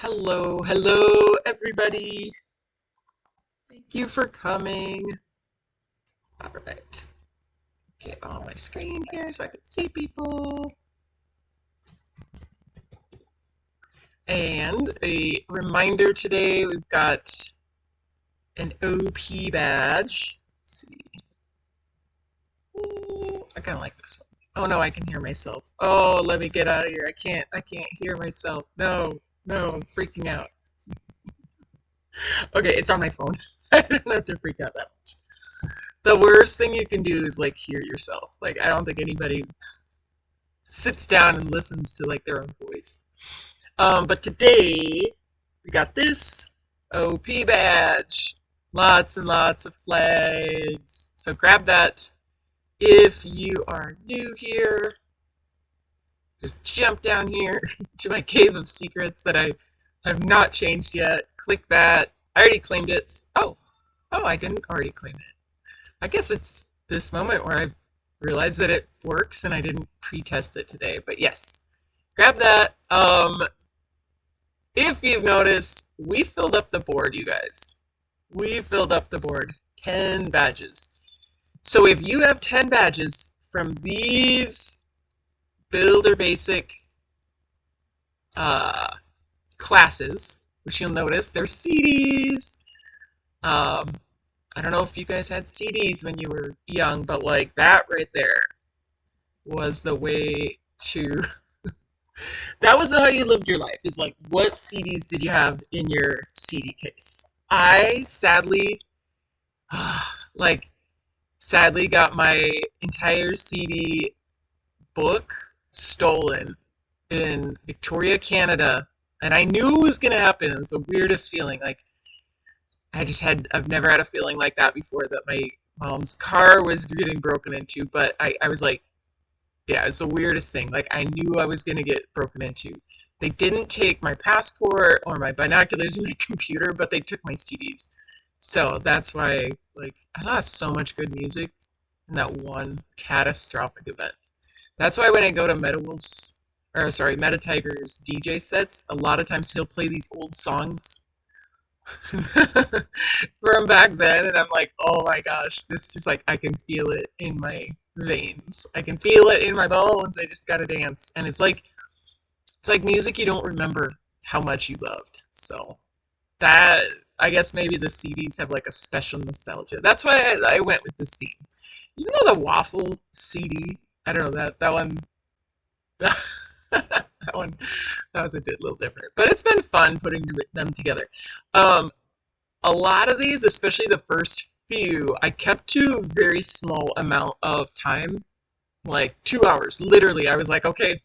Hello, everybody. Thank you for coming. All right, get on my screen here so I can see people. And a reminder today, we've got an OP badge. Let's see. Ooh, I kind of like this one. Oh no, I can hear myself. Oh, let me get out of here. I can't hear myself. No, I'm freaking out. Okay, it's on my phone. I don't have to freak out that much. The worst thing you can do is like hear yourself. Like I don't think anybody sits down and listens to like their own voice. But today we got this OP badge. Lots and lots of flags. So grab that. If you are new here, just jump down here to my cave of secrets that I have not changed yet. Click that. I already claimed it. Oh, I didn't already claim it. I guess it's this moment where I realized that it works and I didn't pre-test it today. But yes, grab that. If you've noticed, we filled up the board, you guys. We filled up the board. 10 badges. So if you have 10 badges from these Builder Basic classes, which you'll notice they're CDs. I don't know if you guys had CDs when you were young, but like that right there was the way to that was how you lived your life, is like what CDs did you have in your CD case. I sadly sadly got my entire CD book stolen in Victoria, Canada, and I knew it was gonna happen. It was the weirdest feeling. Like I've never had a feeling like that before, that my mom's car was getting broken into, but I was like, yeah, it's the weirdest thing. Like I knew I was gonna get broken into. They didn't take my passport or my binoculars or my computer, but they took my CDs. So that's why, like, I lost so much good music in that one catastrophic event. That's why when I go to Meta Tiger's DJ sets, a lot of times he'll play these old songs from back then, and I'm like, oh my gosh, this just like, I can feel it in my veins. I can feel it in my bones. I just gotta dance. And it's like music you don't remember how much you loved. So that, I guess maybe the CDs have like a special nostalgia. That's why I went with this theme. Even though the waffle CD, I don't know, that one that one, that was a little different. But it's been fun putting them together. A lot of these, especially the first few, I kept to a very small amount of time, like 2 hours. Literally, I was like, okay,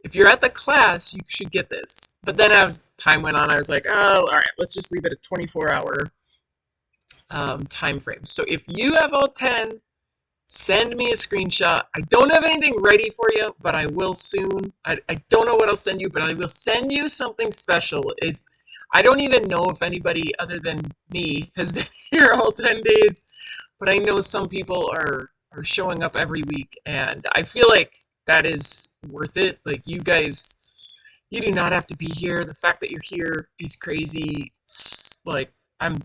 if you're at the class, you should get this. But then as time went on, I was like, oh, all right, let's just leave it a 24-hour time frame. So if you have all 10, send me a screenshot. I don't have anything ready for you, but I will soon. I don't know what I'll send you, but I will send you something special. I don't even know if anybody other than me has been here all 10 days, but I know some people are showing up every week, and I feel like that is worth it. Like, you guys, you do not have to be here. The fact that you're here is crazy. Like, I'm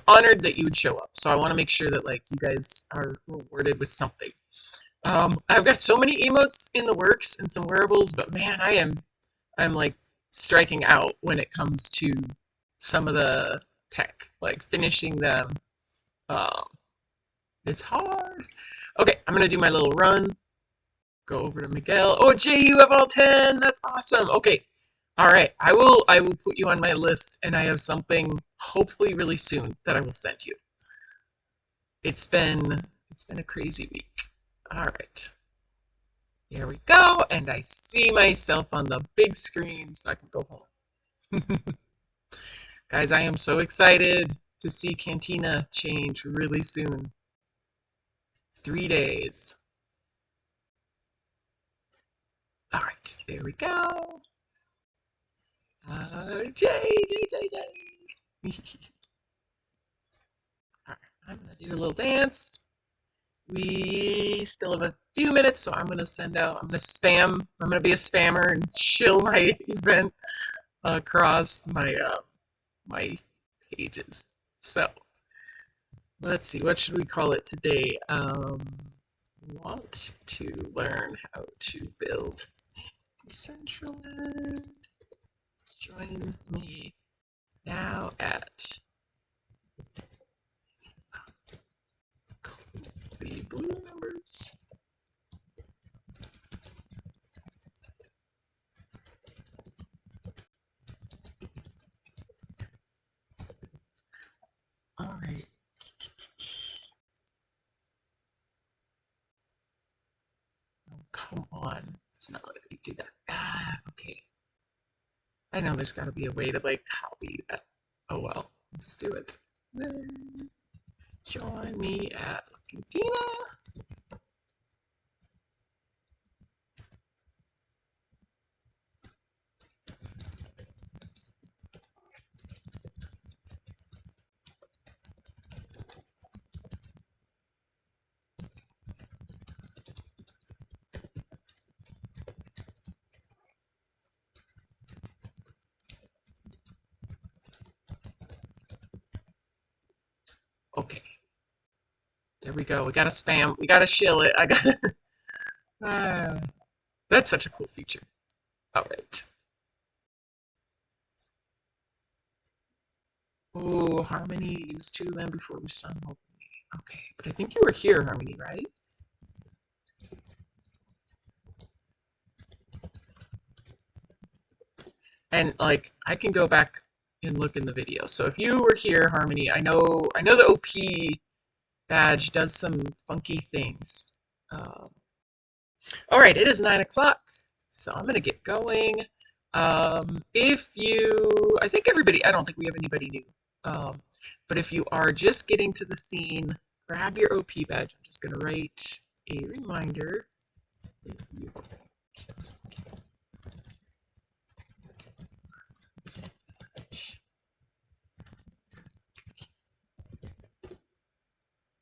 honored that you would show up. So I want to make sure that like you guys are rewarded with something. I've got so many emotes in the works and some wearables, but man, I'm like striking out when it comes to some of the tech, like finishing them. It's hard. Okay, I'm gonna do my little run. Go over to Miguel. Oh, Jay, you have all 10. That's awesome. Okay. All right. I will put you on my list, and I have something hopefully really soon that I will send you. It's been a crazy week. All right. There we go. And I see myself on the big screen, so I can go home. Guys, I am so excited to see Cantina change really soon. 3 days. All right, there we go. Jay. All right, I'm gonna do a little dance. We still have a few minutes, so I'm gonna be a spammer and shill my event. across my pages. So let's see, what should we call it today? Want to learn how to build Decentraland. Join me now at the blue numbers. All right. Oh, come on. It's not letting me do that. Ah, okay. I know there's got to be a way to like copy that. Oh well, just do it. Then join me at Cantina. Okay. There we go. We gotta spam. We gotta shill it. I gotta. That's such a cool feature. All right. Oh, Harmony, use 2 of them before we start opening. Okay, but I think you were here, Harmony, right? And like, I can go back and look in the video. So if you were here, Harmony, I know the OP badge does some funky things. All right, it is 9 o'clock, so I'm gonna get going. If you, I think everybody, I don't think we have anybody new. But if you are just getting to the scene, grab your OP badge. I'm just gonna write a reminder. If you just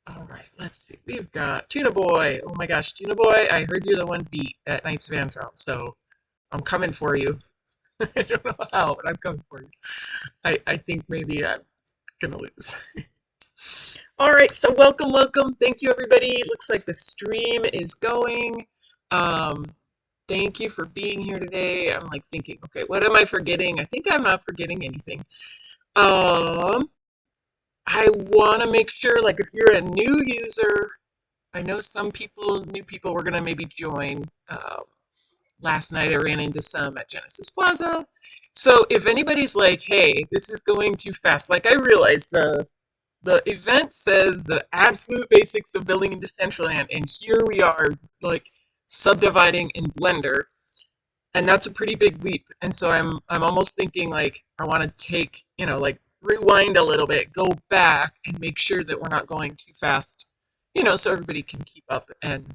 all right, let's see. We've got Tuna Boy. Oh my gosh, Tuna Boy, I heard you're the one beat at Knight's Vantrome, so I'm coming for you. I don't know how, but I'm coming for you. I think maybe I'm gonna lose. All right, so welcome. Thank you, everybody. Looks like the stream is going. Thank you for being here today. I'm like thinking, okay, what am I forgetting? I think I'm not forgetting anything. I want to make sure, like, if you're a new user, I know some new people were going to maybe join. Last night I ran into some at Genesis Plaza. So if anybody's like, hey, this is going too fast, like I realize the event says the absolute basics of building in Decentraland, and here we are, like, subdividing in Blender, and that's a pretty big leap. And so I'm almost thinking, like, I want to take, like, rewind a little bit, go back, and make sure that we're not going too fast, so everybody can keep up. And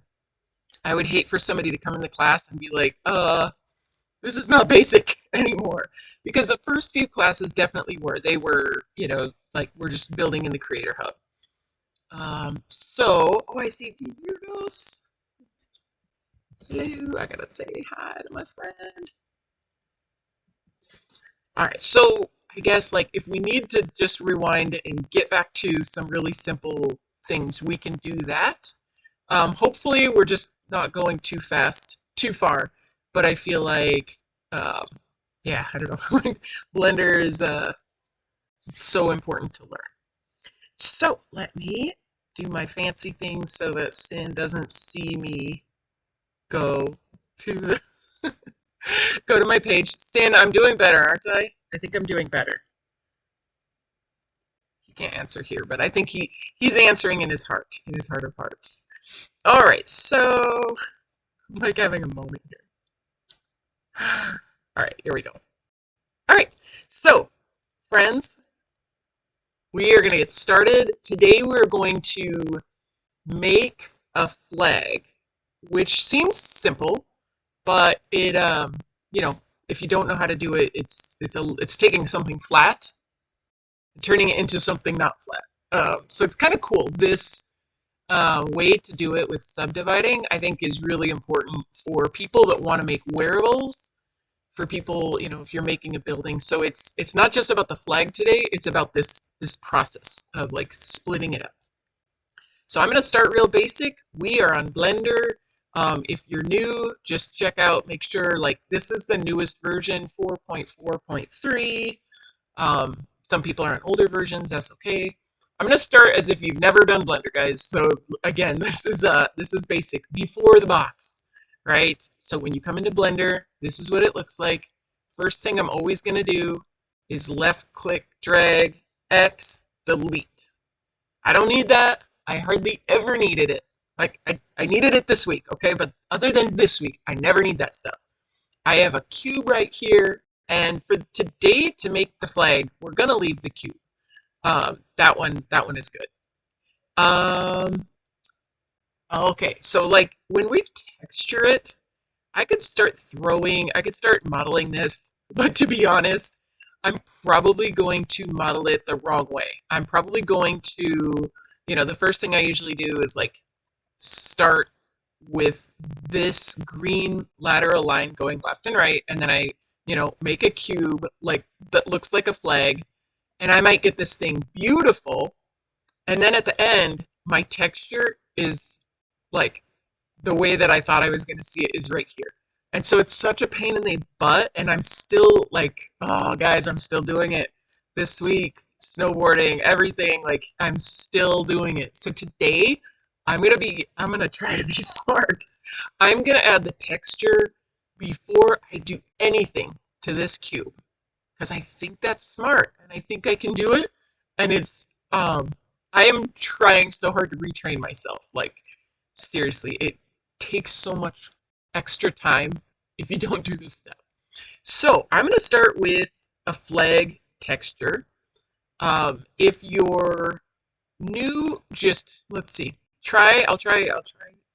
I would hate for somebody to come into class and be like, this is not basic anymore. Because the first few classes definitely were. They were, like, we're just building in the Creator Hub. Oh, I see Virgos. Hello, I gotta say hi to my friend. All right, so I guess, like, if we need to just rewind and get back to some really simple things, we can do that. Hopefully we're just not going too fast, too far, but I feel like, yeah, I don't know, Blender is so important to learn. So let me do my fancy thing so that Sin doesn't see me go to the go to my page. Sin, I'm doing better, aren't I? I think I'm doing better. He can't answer here, but I think he's answering in his heart of hearts. All right, so I'm like having a moment here. All right, here we go. All right, so friends, we are going to get started. Today we're going to make a flag, which seems simple, but it, if you don't know how to do it, it's taking something flat and turning it into something not flat. So it's kind of cool. This way to do it with subdividing, I think, is really important for people that want to make wearables for people, if you're making a building. So it's not just about the flag today, it's about this process of like splitting it up. So I'm going to start real basic. We are on Blender. If you're new, just check out, make sure like this is the newest version, 4.4.3. Some people are on older versions, that's okay. I'm going to start as if you've never done Blender, guys. So again, this is basic, before the box, right? So when you come into Blender, this is what it looks like. First thing I'm always going to do is left click, drag, X, delete. I don't need that. I hardly ever needed it. Like, I needed it this week, okay? But other than this week, I never need that stuff. I have a cube right here, and for today, to make the flag, we're gonna leave the cube. That one is good. Okay, so like, when we texture it, I could start modeling this, but to be honest, I'm probably going to model it the wrong way. I'm probably going to, the first thing I usually do is like start with this green lateral line going left and right, and then I, make a cube like that looks like a flag, and I might get this thing beautiful, and then at the end, my texture is like the way that I thought I was going to see it is right here. And so it's such a pain in the butt, and I'm still like, oh, guys, I'm still doing it this week. Snowboarding, everything, like, I'm still doing it. So today, I'm gonna try to be smart. I'm gonna add the texture before I do anything to this cube, because I think that's smart, and I think I can do it. And I am trying so hard to retrain myself. Like, seriously, it takes so much extra time if you don't do this step. So I'm going to start with a flag texture. If you're new, just let's see. I'll try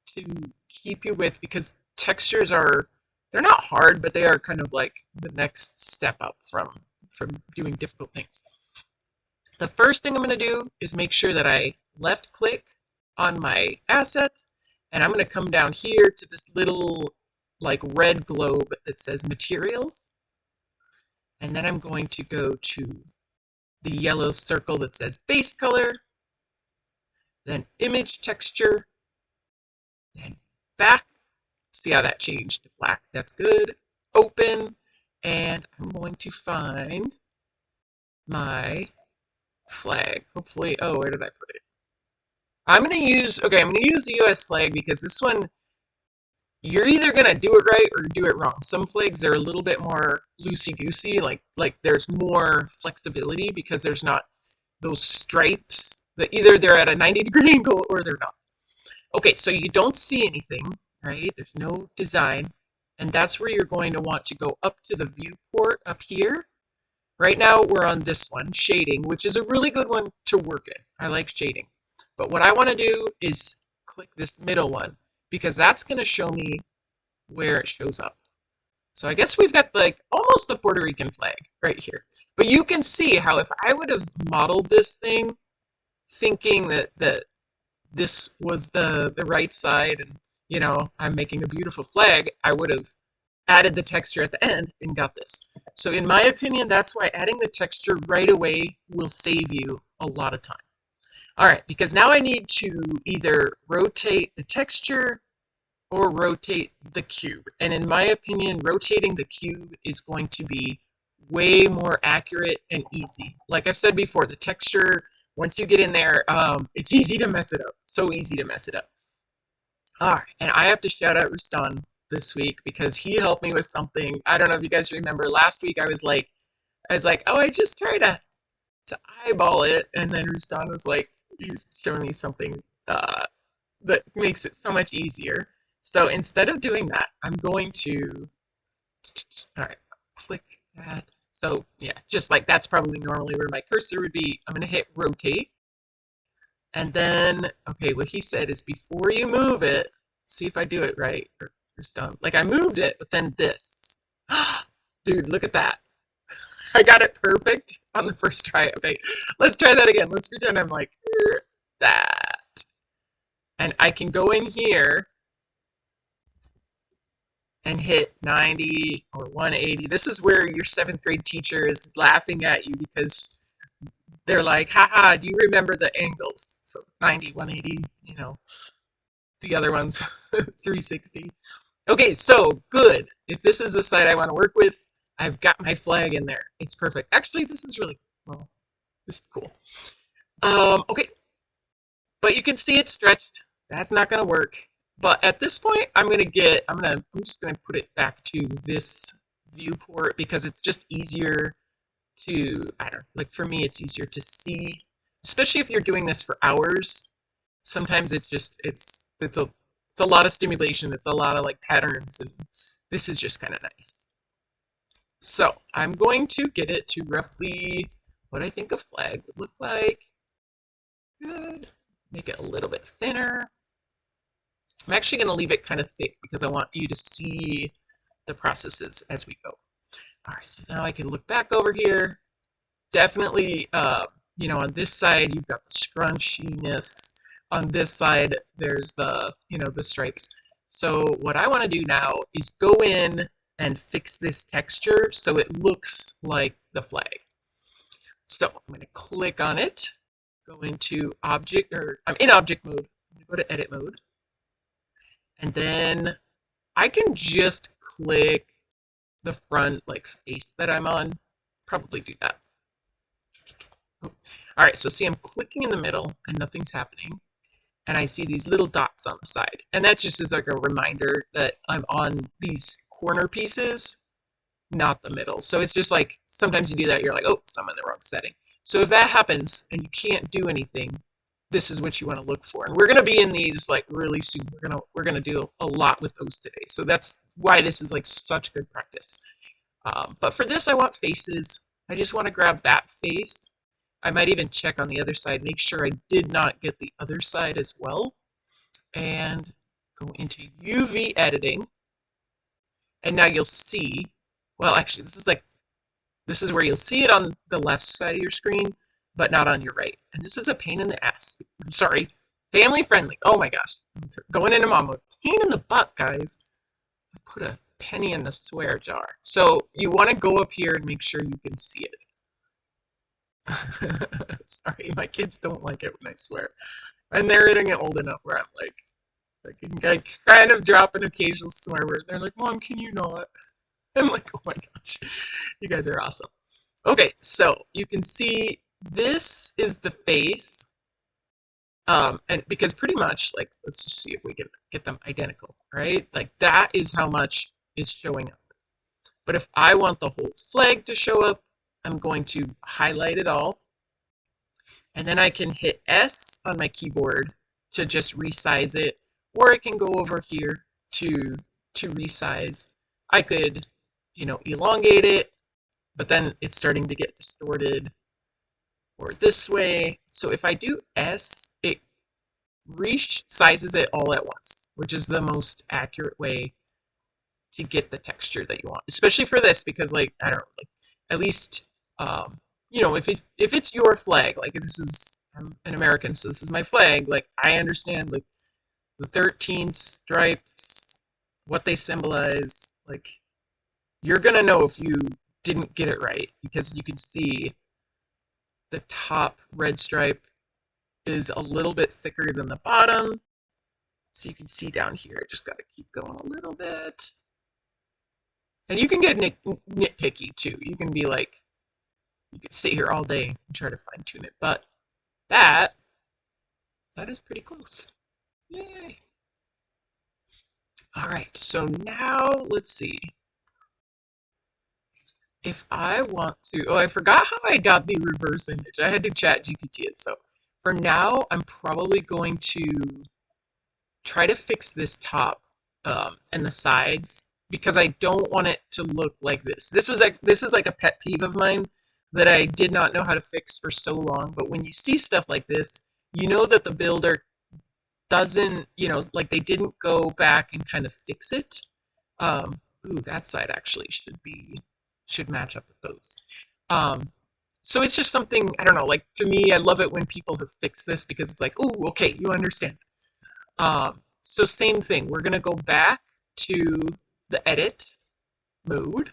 to keep you with, because textures they're not hard, but they are kind of like the next step up from doing difficult things. The first thing I'm going to do is make sure that I left click on my asset, and I'm going to come down here to this little like red globe that says materials, and then I'm going to go to the yellow circle that says base color, then image texture, then back. See how that changed to black? That's good. Open, and I'm going to find my flag. Hopefully, oh, where did I put it? I'm going to use the US flag, because this one, you're either going to do it right or do it wrong. Some flags are a little bit more loosey-goosey, like there's more flexibility because there's not those stripes that either they're at a 90-degree angle or they're not. Okay, so you don't see anything, right? There's no design, and that's where you're going to want to go up to the viewport up here. Right now we're on this one, shading, which is a really good one to work in. I like shading. But what I want to do is click this middle one, because that's going to show me where it shows up. So I guess we've got like almost the Puerto Rican flag right here. But you can see how if I would have modeled this thing thinking that this was the right side, and I'm making a beautiful flag, I would have added the texture at the end and got this. So in my opinion, that's why adding the texture right away will save you a lot of time. All right, because now I need to either rotate the texture or rotate the cube. And in my opinion, rotating the cube is going to be way more accurate and easy. Like I've said before, the texture, once you get in there, it's easy to mess it up. So easy to mess it up. All right, and I have to shout out Rustan this week, because he helped me with something. I don't know if you guys remember last week. I was like, oh, I just try to eyeball it, and then Rustan was like, he was showing me something that makes it so much easier. So instead of doing that, I'm going to, all right, click that. So yeah, just like that's probably normally where my cursor would be. I'm going to hit rotate. And then, okay, what he said is before you move it, see if I do it right. Or done. Like I moved it, but then this. Dude, look at that. I got it perfect on the first try. Okay, let's try that again. Let's pretend I'm like that. And I can go in here and hit 90 or 180. This is where your 7th grade teacher is laughing at you because they're like, haha, do you remember the angles? So 90, 180, the other one's 360. Okay, so good. If this is a site I want to work with, I've got my flag in there. It's perfect. Actually, this is really, well, this is cool. Okay, but you can see it's stretched. That's not going to work. But at this point, I'm just gonna put it back to this viewport because it's just easier to, I don't know, like for me, it's easier to see, especially if you're doing this for hours. Sometimes it's a lot of stimulation. It's a lot of like patterns, and this is just kind of nice. So I'm going to get it to roughly what I think a flag would look like. Good. Make it a little bit thinner. I'm actually going to leave it kind of thick because I want you to see the processes as we go. All right, so now I can look back over here. Definitely, on this side, you've got the scrunchiness. On this side, there's the stripes. So what I want to do now is go in and fix this texture so it looks like the flag. So I'm going to click on it, go into object, or I'm in object mode. I'm going to go to edit mode. And then I can just click the front face that I'm on. Probably do that. All right, so see I'm clicking in the middle and nothing's happening. And I see these little dots on the side. And that just is like a reminder that I'm on these corner pieces, not the middle. So it's just like sometimes you do that, you're like, oh, I'm in the wrong setting. So if that happens and you can't do anything, this is what you want to look for. And we're going to be in these really soon. We're going to do a lot with those today. So that's why this is such good practice. But for this, I want faces. I just want to grab that face. I might even check on the other side, make sure I did not get the other side as well. And go into UV editing. And now you'll see, well, actually, this is where you'll see it on the left side of your screen, but not on your right. And this is a pain in the ass. I'm sorry. Family friendly. Oh my gosh. Going into mom mode. Pain in the butt, guys. I put a penny in the swear jar. So you want to go up here and make sure you can see it. Sorry, my kids don't like it when I swear. And they're getting old enough where I'm I kind of drop an occasional swear word. They're like, Mom, can you not? I'm like, oh my gosh. You guys are awesome. Okay, so you can see this is the face, and because pretty much let's just see if we can get them identical, right? That is how much is showing up. But if I want the whole flag to show up, I'm going to highlight it all, and then I can hit S on my keyboard to just resize it, or I can go over here to resize. I could elongate it, but then it's starting to get distorted, or this way. So if I do S, it resizes it all at once, which is the most accurate way to get the texture that you want, especially for this, because I don't know, at least if it's your flag, I'm an American, so this is my flag, I understand the 13 stripes, what they symbolize. You're gonna know if you didn't get it right, because you can see the top red stripe is a little bit thicker than the bottom. So you can see down here, I just got to keep going a little bit. And you can get nitpicky too. You can be you could sit here all day and try to fine tune it, but that is pretty close. Yay. All right, so now let's see. If I want to, I forgot how I got the reverse image. I had to chat GPT it. So for now, I'm probably going to try to fix this top and the sides, because I don't want it to look like this. This is like a pet peeve of mine that I did not know how to fix for so long. But when you see stuff like this, you know that the builder doesn't, they didn't go back and kind of fix it. Ooh, that side actually should match up with those. So it's just something, I don't know, to me, I love it when people have fixed this, because it's ooh, okay, you understand. So same thing, we're gonna go back to the edit mode,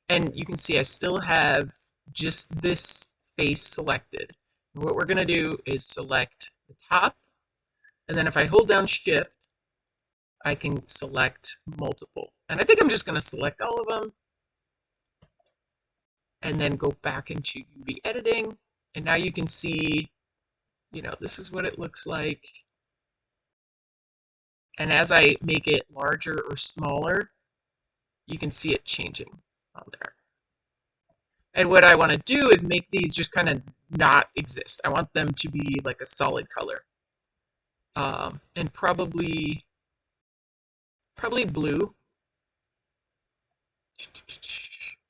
and you can see I still have just this face selected. And what we're going to do is select the top, and then if I hold down shift, I can select multiple. And I think I'm just going to select all of them, and then go back into UV editing, and now you can see, this is what it looks like. And as I make it larger or smaller, you can see it changing on there. And what I want to do is make these just kind of not exist. I want them to be like a solid color. And probably blue.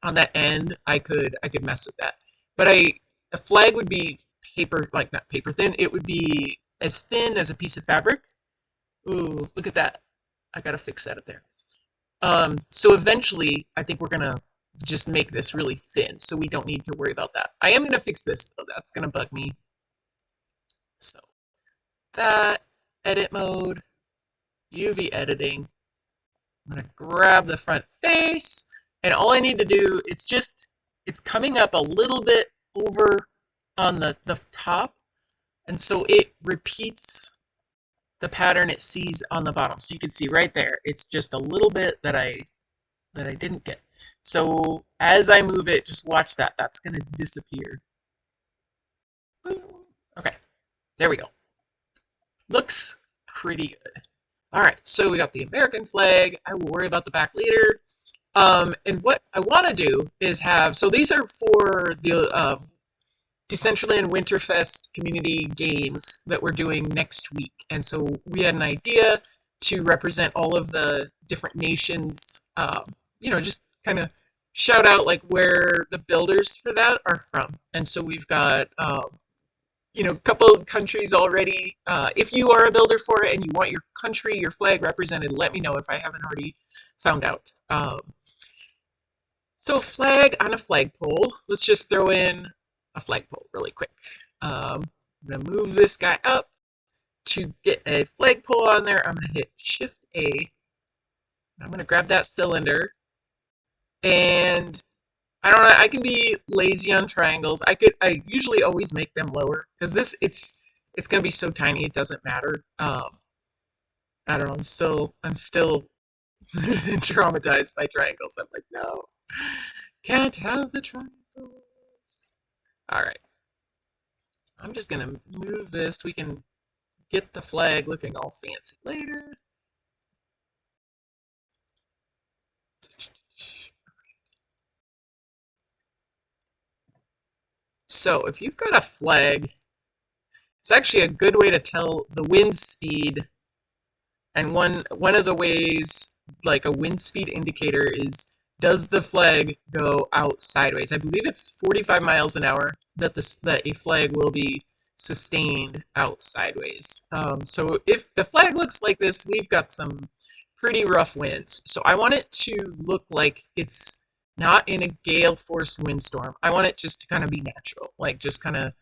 On that end, I could mess with that. But a flag would be paper, like not paper thin. It would be as thin as a piece of fabric. Ooh, look at that. I gotta fix that up there. So eventually, I think we're gonna just make this really thin, so we don't need to worry about that. I am gonna fix this, though. That's gonna bug me. So that, edit mode, UV editing. I'm gonna grab the front face, and all I need to do is it's coming up a little bit over on the top, and so it repeats the pattern it sees on the bottom. So you can see right there, it's just a little bit that I didn't get. So as I move it, just watch that. That's going to disappear. Okay, there we go. Looks pretty good. All right, so we got the American flag. I will worry about the back later. And what I want to do is so these are for the Decentraland Winterfest community games that we're doing next week. And so we had an idea to represent all of the different nations, just kind of shout out like where the builders for that are from. And so we've got, a couple of countries already. If you are a builder for it and you want your country, your flag represented, let me know if I haven't already found out. So flag on a flagpole. Let's just throw in a flagpole really quick. I'm going to move this guy up to get a flagpole on there. I'm going to hit Shift A. I'm going to grab that cylinder, and I don't know, I can be lazy on triangles. I usually always make them lower because it's going to be so tiny it doesn't matter. I don't know, I'm still traumatized by triangles. I'm like, no, can't have the triangles. All right, I'm just gonna move this. We can get the flag looking all fancy later. So if you've got a flag, it's actually a good way to tell the wind speed. And one of the ways, like a wind speed indicator, is does the flag go out sideways? I believe it's 45 miles an hour that a flag will be sustained out sideways. So if the flag looks like this, we've got some pretty rough winds. So I want it to look like it's not in a gale force windstorm. I want it just to kind of be natural, like just kind of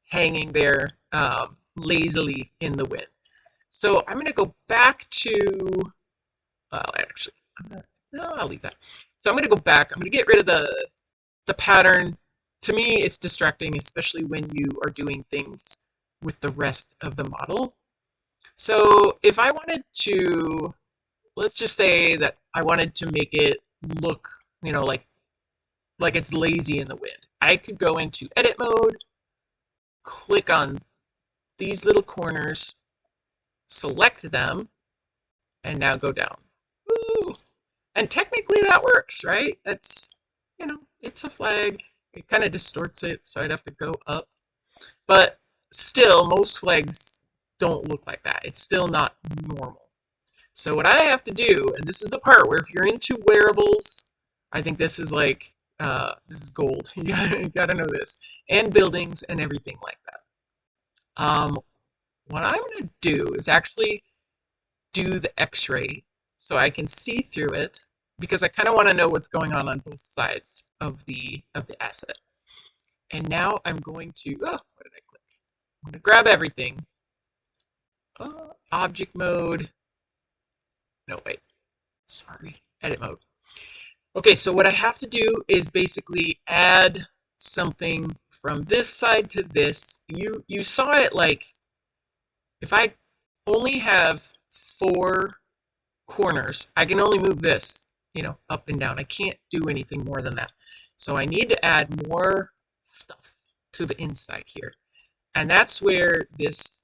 hanging there lazily in the wind. So I'm going to go back to, well, actually, I'll leave that. So I'm going to go back. I'm going to get rid of the pattern. To me, it's distracting, especially when you are doing things with the rest of the model. So if I wanted to, let's just say that I wanted to make it look, like it's lazy in the wind. I could go into edit mode, click on these little corners, select them, and now go down. Woo! And technically that works, right? That's, it's a flag. It kind of distorts it, so I'd have to go up. But still, most flags don't look like that. It's still not normal. So what I have to do, and this is the part where if you're into wearables, I think this is like, this is gold. You gotta know this. And buildings and everything like that. What I'm going to do is actually do the X-ray so I can see through it, because I kind of want to know what's going on both sides of the asset. And now I'm going to, what did I click? I'm going to grab everything. Object mode. No, wait. Sorry. edit mode. Okay, so what I have to do is basically add something from this side to this. You saw it like, if I only have 4 corners, I can only move this, up and down. I can't do anything more than that. So I need to add more stuff to the inside here. And that's where this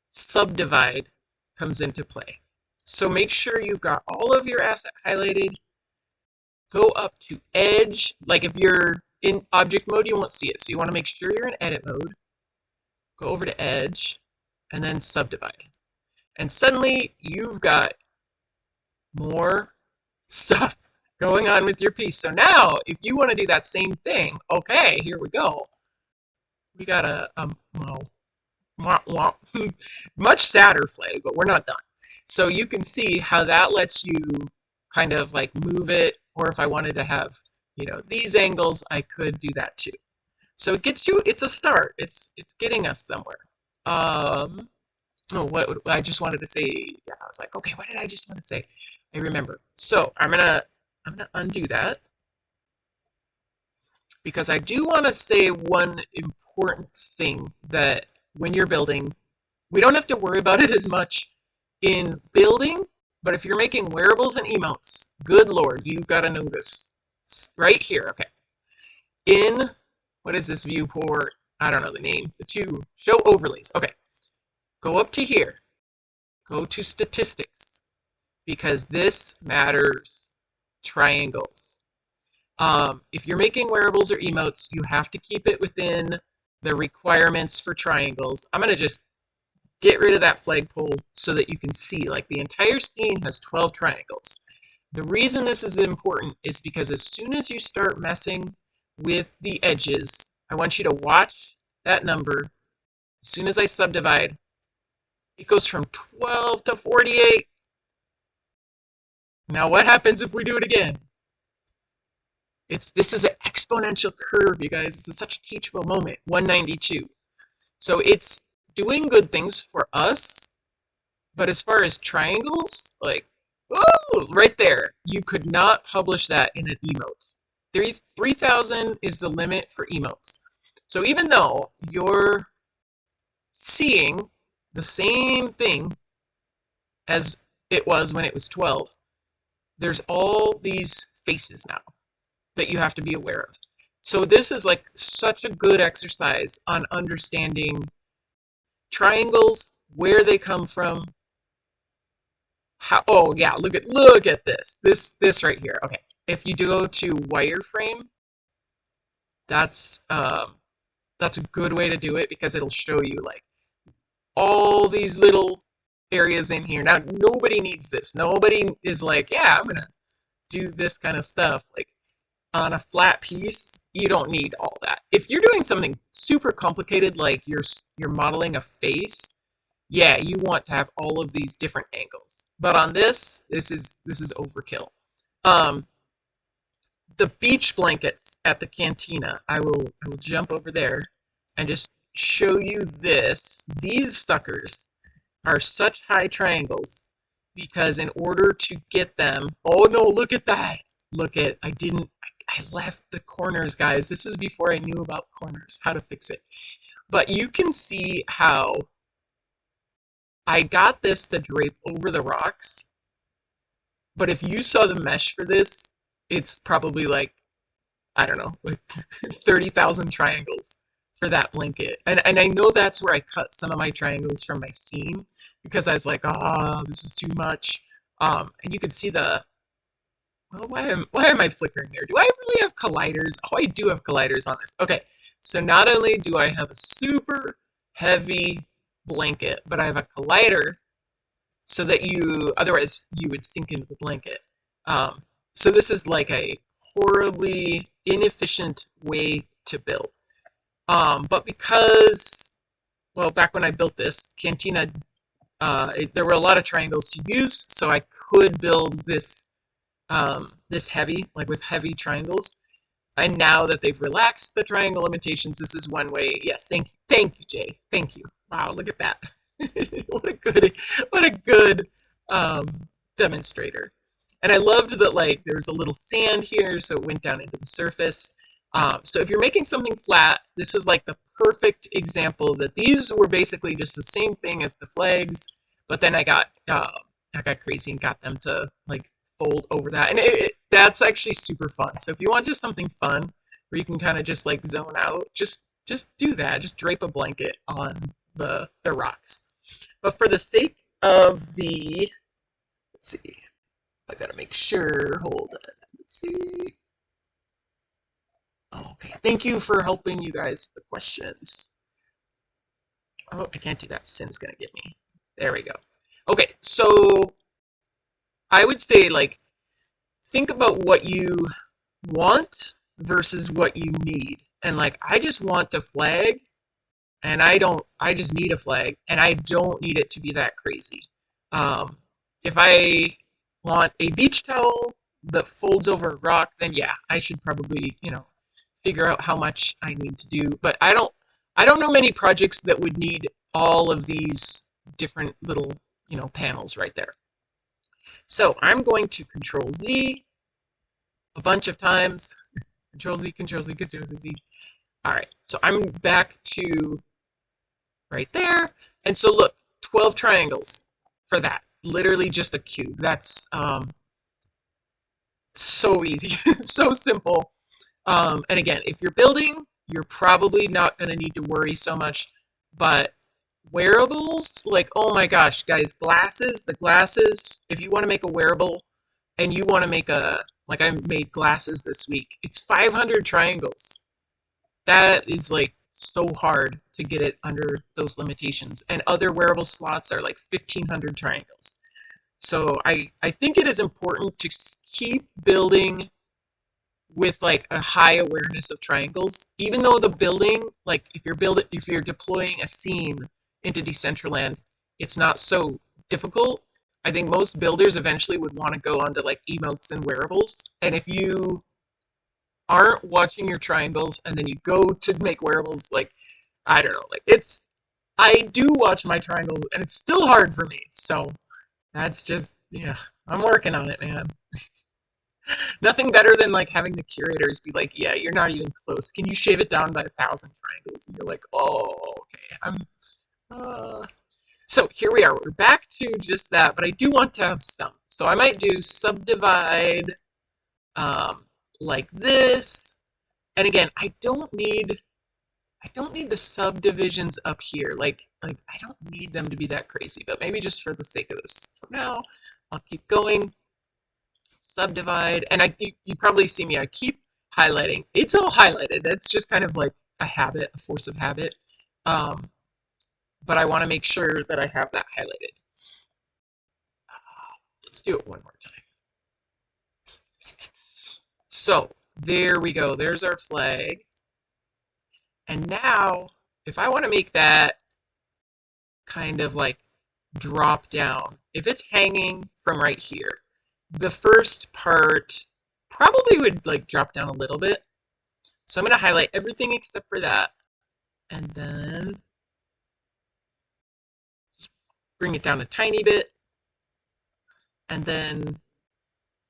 subdivide comes into play. So make sure you've got all of your asset highlighted. Go up to edge. Like if you're in object mode, you won't see it. So you want to make sure you're in edit mode. Go over to edge and then subdivide. And suddenly you've got more stuff going on with your piece. So now if you want to do that same thing, okay, here we go. We got a much sadder flag, but we're not done. So you can see how that lets you kind of like move it, or if I wanted to have, these angles, I could do that too. So it gets you, it's a start. It's getting us somewhere. What I just wanted to say, yeah, I was like, okay, what did I just want to say? I remember. So I'm gonna undo that, because I do want to say one important thing, that when you're building, we don't have to worry about it as much in building, but if you're making wearables and emotes, good Lord, you've got to know this. Right here, okay. In, what is this viewport? I don't know the name, but you show overlays. Okay, go up to here, go to statistics, because this matters triangles. If you're making wearables or emotes, you have to keep it within the requirements for triangles. I'm going to just get rid of that flagpole so that you can see, like, the entire scene has 12 triangles. The reason this is important is because as soon as you start messing with the edges, I want you to watch that number. As soon as I subdivide, it goes from 12 to 48. Now what happens if we do it again? This is an exponential curve, you guys. This is such a teachable moment. 192. So it's doing good things for us, but as far as triangles, like, oh, right there, you could not publish that in an emote. 3,000 is the limit for emotes. So even though you're seeing the same thing as it was when it was 12, there's all these faces now that you have to be aware of. So this is like such a good exercise on understanding triangles, where they come from. How, oh yeah, look at this right here. Okay, if you go to wireframe, that's a good way to do it, because it'll show you like all these little areas in here. Now nobody needs this. Nobody is like, yeah, I'm gonna do this kind of stuff. Like on a flat piece, you don't need all that. If you're doing something super complicated, like you're modeling a face, yeah, you want to have all of these different angles. But on this is overkill. The beach blankets at the cantina, I will jump over there and just show you this. These suckers are such high triangles, because in order to get them, oh no, look at that. I left the corners, guys. This is before I knew about corners, how to fix it. But you can see how I got this to drape over the rocks. But if you saw the mesh for this, it's probably like, I don't know, like 30,000 triangles for that blanket. And I know that's where I cut some of my triangles from my scene, because I was like, this is too much. And you can see the, well, why am I flickering there? Do I really have colliders? Oh, I do have colliders on this. Okay, so not only do I have a super heavy blanket, but I have a collider so that otherwise you would sink into the blanket. So this is like a horribly inefficient way to build. But because, well, back when I built this cantina, there were a lot of triangles to use, so I could build this this heavy, like with heavy triangles. And now that they've relaxed the triangle limitations, this is one way. Yes, thank you, Jay. Thank you. Wow, look at that. What a good demonstrator. And I loved that like there's a little sand here, so it went down into the surface. So if you're making something flat, this is like the perfect example that these were basically just the same thing as the flags, but then I got crazy and got them to like fold over that, and that's actually super fun. So if you want just something fun where you can kind of just like zone out, just do that. Just drape a blanket on the rocks. But for the sake of the, let's see, I gotta make sure. Hold on. Let's see. Okay, thank you for helping you guys with the questions. Oh, I can't do that. Sin's gonna get me. There we go. Okay, so I would say like think about what you want versus what you need. And like I just want a flag, and I just need a flag, and I don't need it to be that crazy. If I want a beach towel that folds over a rock, then yeah, I should probably, figure out how much I need to do. But I don't know many projects that would need all of these different little, panels right there. So I'm going to Control Z a bunch of times. Control Z, Control Z, Control Z. All right, so I'm back to right there. And so look, 12 triangles for that. Literally just a cube. That's so easy, so simple. And again, if you're building, you're probably not going to need to worry so much. But wearables, like, oh my gosh, guys, the glasses, if you want to make a wearable and you want to make like I made glasses this week, it's 500 triangles. That is like so hard to get it under those limitations. And other wearable slots are like 1,500 triangles. So I think it is important to keep building with like a high awareness of triangles, even though the building, like if you're deploying a scene into Decentraland, it's not so difficult. I think most builders eventually would want to go onto like emotes and wearables. And if you aren't watching your triangles and then you go to make wearables, like, I don't know, like I do watch my triangles and it's still hard for me. So that's just, yeah, I'm working on it, man. Nothing better than like having the curators be like, yeah, you're not even close. Can you shave it down by 1,000 triangles? And you're like, oh, okay. So here we are. We're back to just that, but I do want to have some. So I might do subdivide like this. And again, I don't need the subdivisions up here. Like I don't need them to be that crazy, but maybe just for the sake of this for now, I'll keep going. Subdivide, and you probably see me, I keep highlighting. It's all highlighted. That's just kind of like a habit, a force of habit. But I want to make sure that I have that highlighted. Let's do it one more time. So there we go. There's our flag. And now, if I want to make that kind of like drop down, if it's hanging from right here, the first part probably would like drop down a little bit. So I'm going to highlight everything except for that. And then bring it down a tiny bit. And then I'm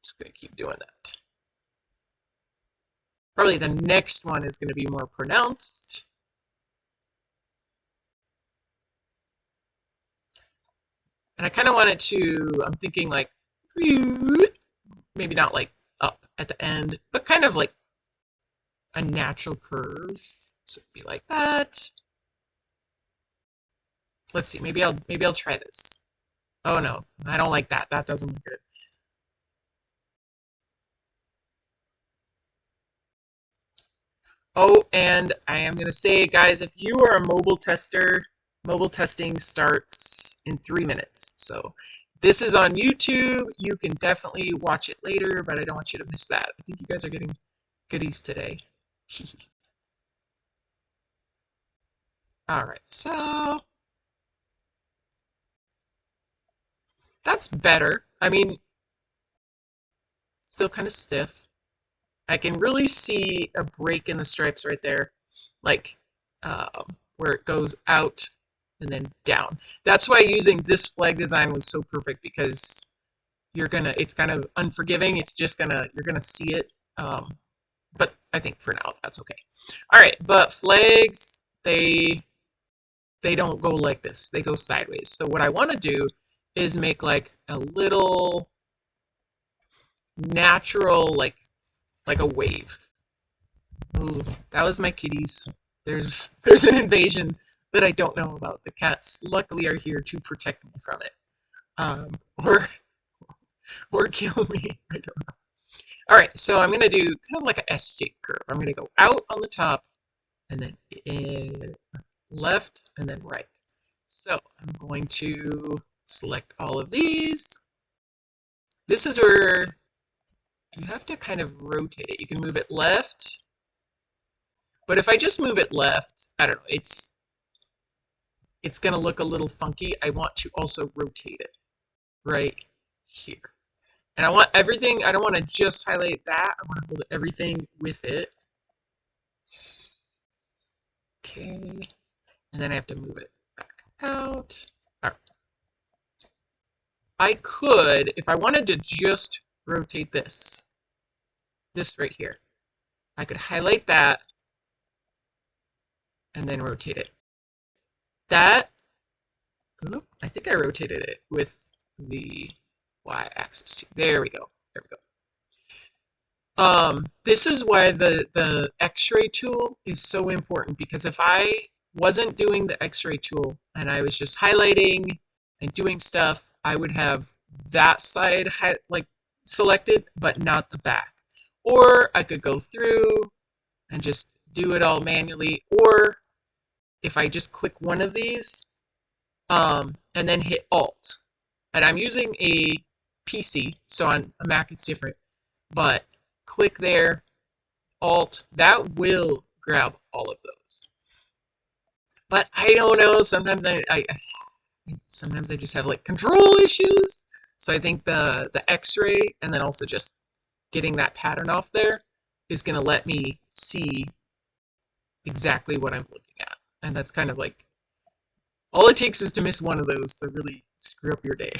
just going to keep doing that. Probably the next one is going to be more pronounced. And I kind of want it to, I'm thinking like, maybe not like up at the end, but kind of like a natural curve. So it'd be like that. Let's see, maybe I'll try this. Oh no, I don't like that. That doesn't look good. Oh, and I am gonna say, guys, if you are a mobile tester, mobile testing starts in 3 minutes. So this is on YouTube. You can definitely watch it later, but I don't want you to miss that. I think you guys are getting goodies today. All right, so that's better. I mean, still kind of stiff. I can really see a break in the stripes right there, like where it goes out and then down. That's why using this flag design was so perfect, because it's kind of unforgiving. It's just you're gonna see it. But I think for now that's okay. All right, but flags, they don't go like this. They go sideways. So what I want to do is make like a little natural, like a wave. Ooh, that was my kitties. There's an invasion that I don't know about. The cats luckily are here to protect me from it. Or kill me. I don't know. All right, so I'm gonna do kind of like an S-shaped curve. I'm gonna go out on the top, and then left, and then right. So I'm going to select all of these. This is where you have to kind of rotate it. You can move it left, but if I just move it left, I don't know, it's gonna look a little funky. I want to also rotate it right here. And I want everything, I don't want to just highlight that, I want to hold everything with it. Okay, and then I have to move it back out. All right. I could, if I wanted to just rotate this right here, I could highlight that and then rotate it. That, I think I rotated it with the y-axis too. There we go. There we go. This is why the X-ray tool is so important, because if I wasn't doing the X-ray tool and I was just highlighting and doing stuff, I would have that side like selected, but not the back. Or I could go through and just do it all manually, or if I just click one of these and then hit Alt. And I'm using a PC, so on a Mac it's different, but click there, Alt, that will grab all of those. But I don't know, sometimes sometimes I just have like control issues. So I think the X-ray and then also just getting that pattern off there is going to let me see exactly what I'm looking at. And that's kind of like, all it takes is to miss one of those to really screw up your day.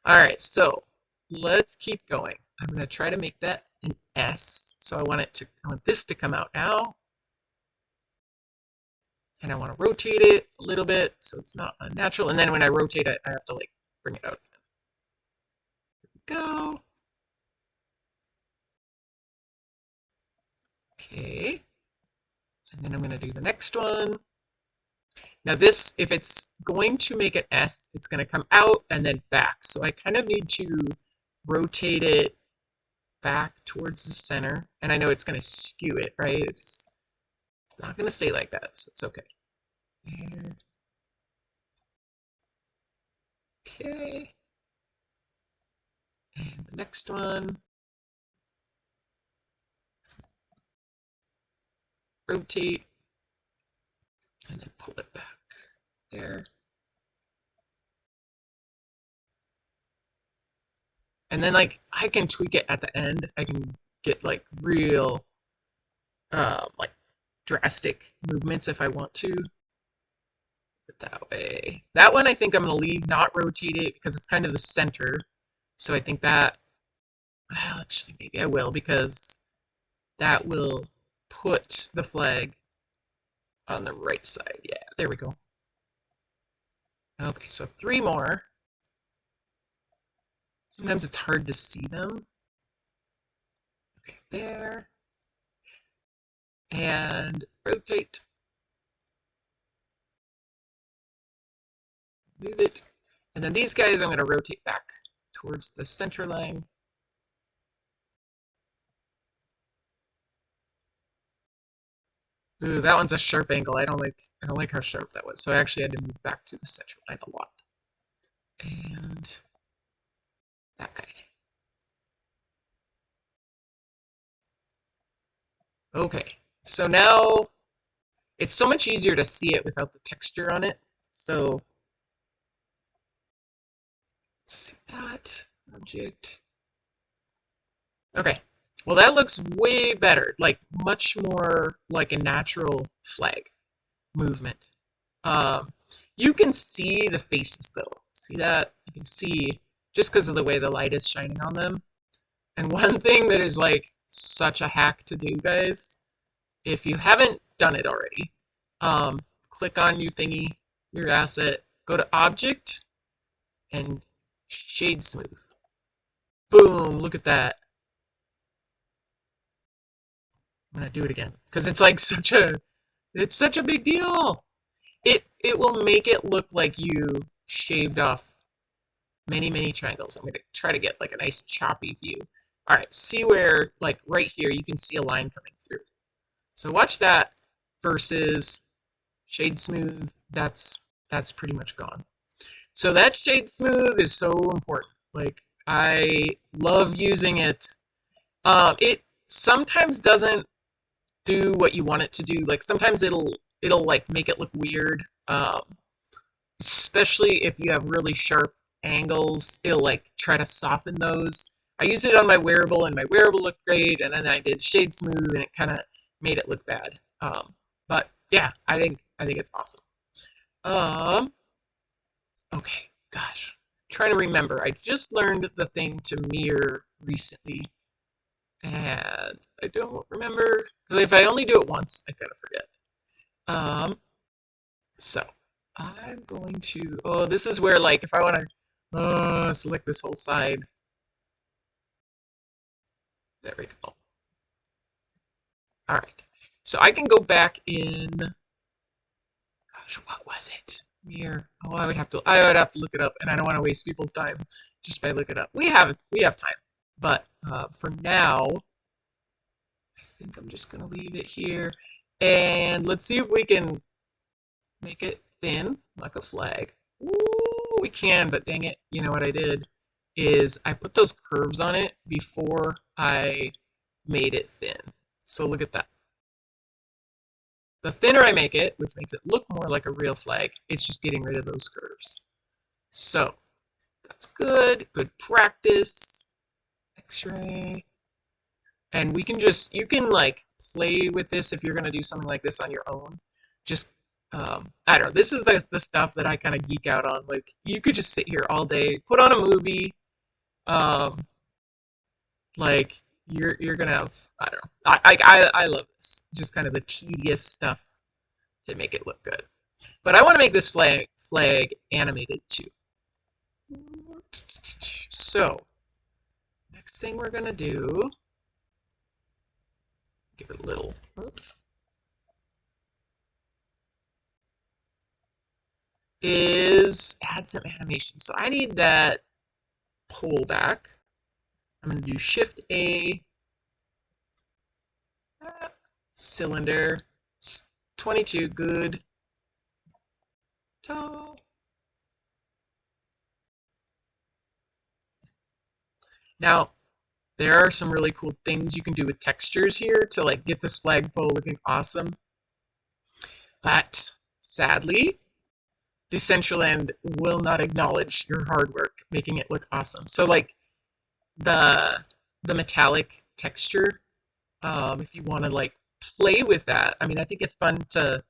All right, so let's keep going. I'm going to try to make that an S. So I want this to come out now. And I want to rotate it a little bit so it's not unnatural. And then when I rotate it, I have to like bring it out again. There we go. Okay. And then I'm going to do the next one. Now this, if it's going to make an S, it's going to come out and then back. So I kind of need to rotate it back towards the center. And I know it's going to skew it, right? It's not going to stay like that, so it's okay. There. Okay. And the next one. Rotate. And then pull it back. There. And then like I can tweak it at the end. I can get like real like drastic movements if I want to. But that way. That one I think I'm gonna leave, not rotate it, because it's kind of the center. So I think that, well, actually maybe I will, because that will put the flag on the right side. Yeah, there we go. Okay, so 3 more. Sometimes it's hard to see them. Okay, there. And rotate. Move it. And then these guys I'm going to rotate back towards the center line. Ooh, that one's a sharp angle. I don't like how sharp that was. So I actually had to move back to the center line a lot. And that guy. Okay, so now it's so much easier to see it without the texture on it. So let's see that object. Okay. Well, that looks way better, like much more like a natural flag movement. You can see the faces though. See that? You can see just because of the way the light is shining on them. And one thing that is like such a hack to do, guys, if you haven't done it already, click on your thingy, your asset, go to Object, and Shade Smooth. Boom, look at that. I'm gonna do it again because it's like it's such a big deal. It will make it look like you shaved off many triangles. I'm gonna try to get like a nice choppy view. All right, see where like right here you can see a line coming through. So watch that versus Shade Smooth. That's pretty much gone. So that Shade Smooth is so important. Like I love using it. It sometimes doesn't do what you want it to do. Like sometimes it'll like make it look weird. Especially if you have really sharp angles, it'll like try to soften those. I used it on my wearable and my wearable looked great, and then I did Shade Smooth and it kind of made it look bad. But yeah, I think it's awesome. Okay, gosh, I'm trying to remember. I just learned the thing to mirror recently, and I don't remember because if I only do it once, I kind of forget. So I'm going to. Oh, this is where like if I want to select this whole side. There we go. All right, so I can go back in. Gosh, what was it? Mirror. Oh, I would have to look it up, and I don't want to waste people's time just by looking it up. We have time, but for now, I think I'm just gonna leave it here, and let's see if we can make it thin like a flag. Ooh, we can, but dang it! You know what I did is I put those curves on it before I made it thin. So look at that. The thinner I make it, which makes it look more like a real flag, it's just getting rid of those curves. So that's good. Good practice. X-ray. And we can just, you can like play with this if you're going to do something like this on your own. Just, I don't know. This is the stuff that I kind of geek out on. Like you could just sit here all day, put on a movie. Like you're gonna have, I don't know. I love this. Just kind of the tedious stuff to make it look good. But I want to make this flag animated too. So next thing we're gonna do, give it a little, oops, is add some animation. So I need that pull back. I'm going to do Shift A, cylinder, 22, good. Now, there are some really cool things you can do with textures here to like get this flagpole looking awesome. But sadly, Decentraland will not acknowledge your hard work making it look awesome. So like the metallic texture, if you want to like play with that, I mean, I think it's fun to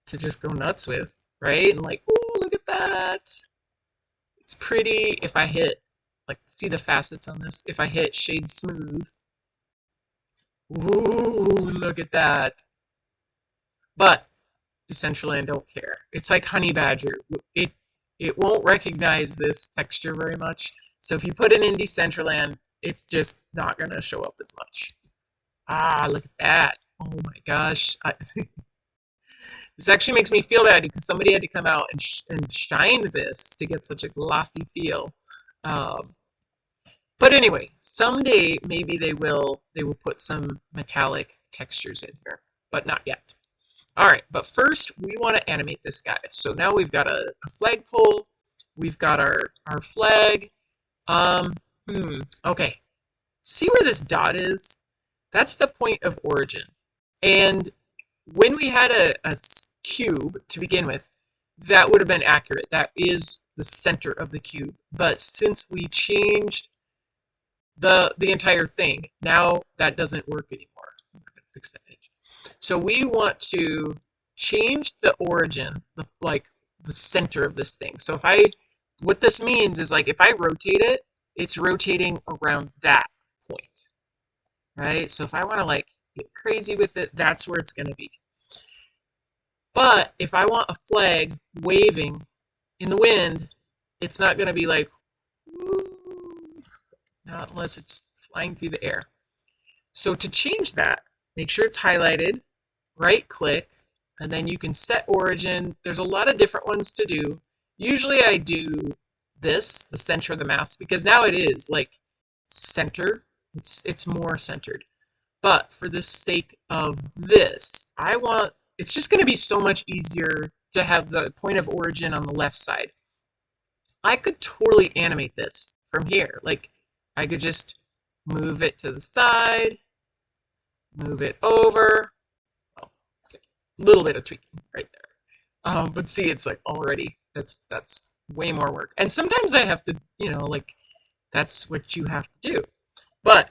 just go nuts with, right? And like, oh, look at that. It's pretty. If I hit, like, see the facets on this? If I hit Shade Smooth, ooh, look at that. But Decentraland don't care. It's like Honey Badger. It won't recognize this texture very much. So if you put it in Decentraland, it's just not going to show up as much. Ah, look at that. Oh my gosh. This actually makes me feel bad because somebody had to come out and shine this to get such a glossy feel. But anyway, someday maybe they will put some metallic textures in here, but not yet. All right, but first we want to animate this guy. So now we've got a flagpole. We've got our flag. Okay. See where this dot is? That's the point of origin. And when we had a cube to begin with, that would have been accurate. That is the center of the cube. But since we changed the entire thing, now that doesn't work anymore. I'm going to fix that edge. So we want to change the origin, like the center of this thing. So if I what this means is like if I rotate it, it's rotating around that point, right? So if I want to like get crazy with it, that's where it's going to be. But if I want a flag waving in the wind, it's not going to be like, woo, not unless it's flying through the air. So to change that, make sure it's highlighted, right click, and then you can set origin. There's a lot of different ones to do. Usually I do this, the center of the mouse, because now it is like center. It's more centered. But for the sake of this, it's just going to be so much easier to have the point of origin on the left side. I could totally animate this from here. Like I could just move it to the side, move it over. Oh, okay. A little bit of tweaking right there. But see, it's like already, that's way more work. And sometimes I have to, like that's what you have to do. But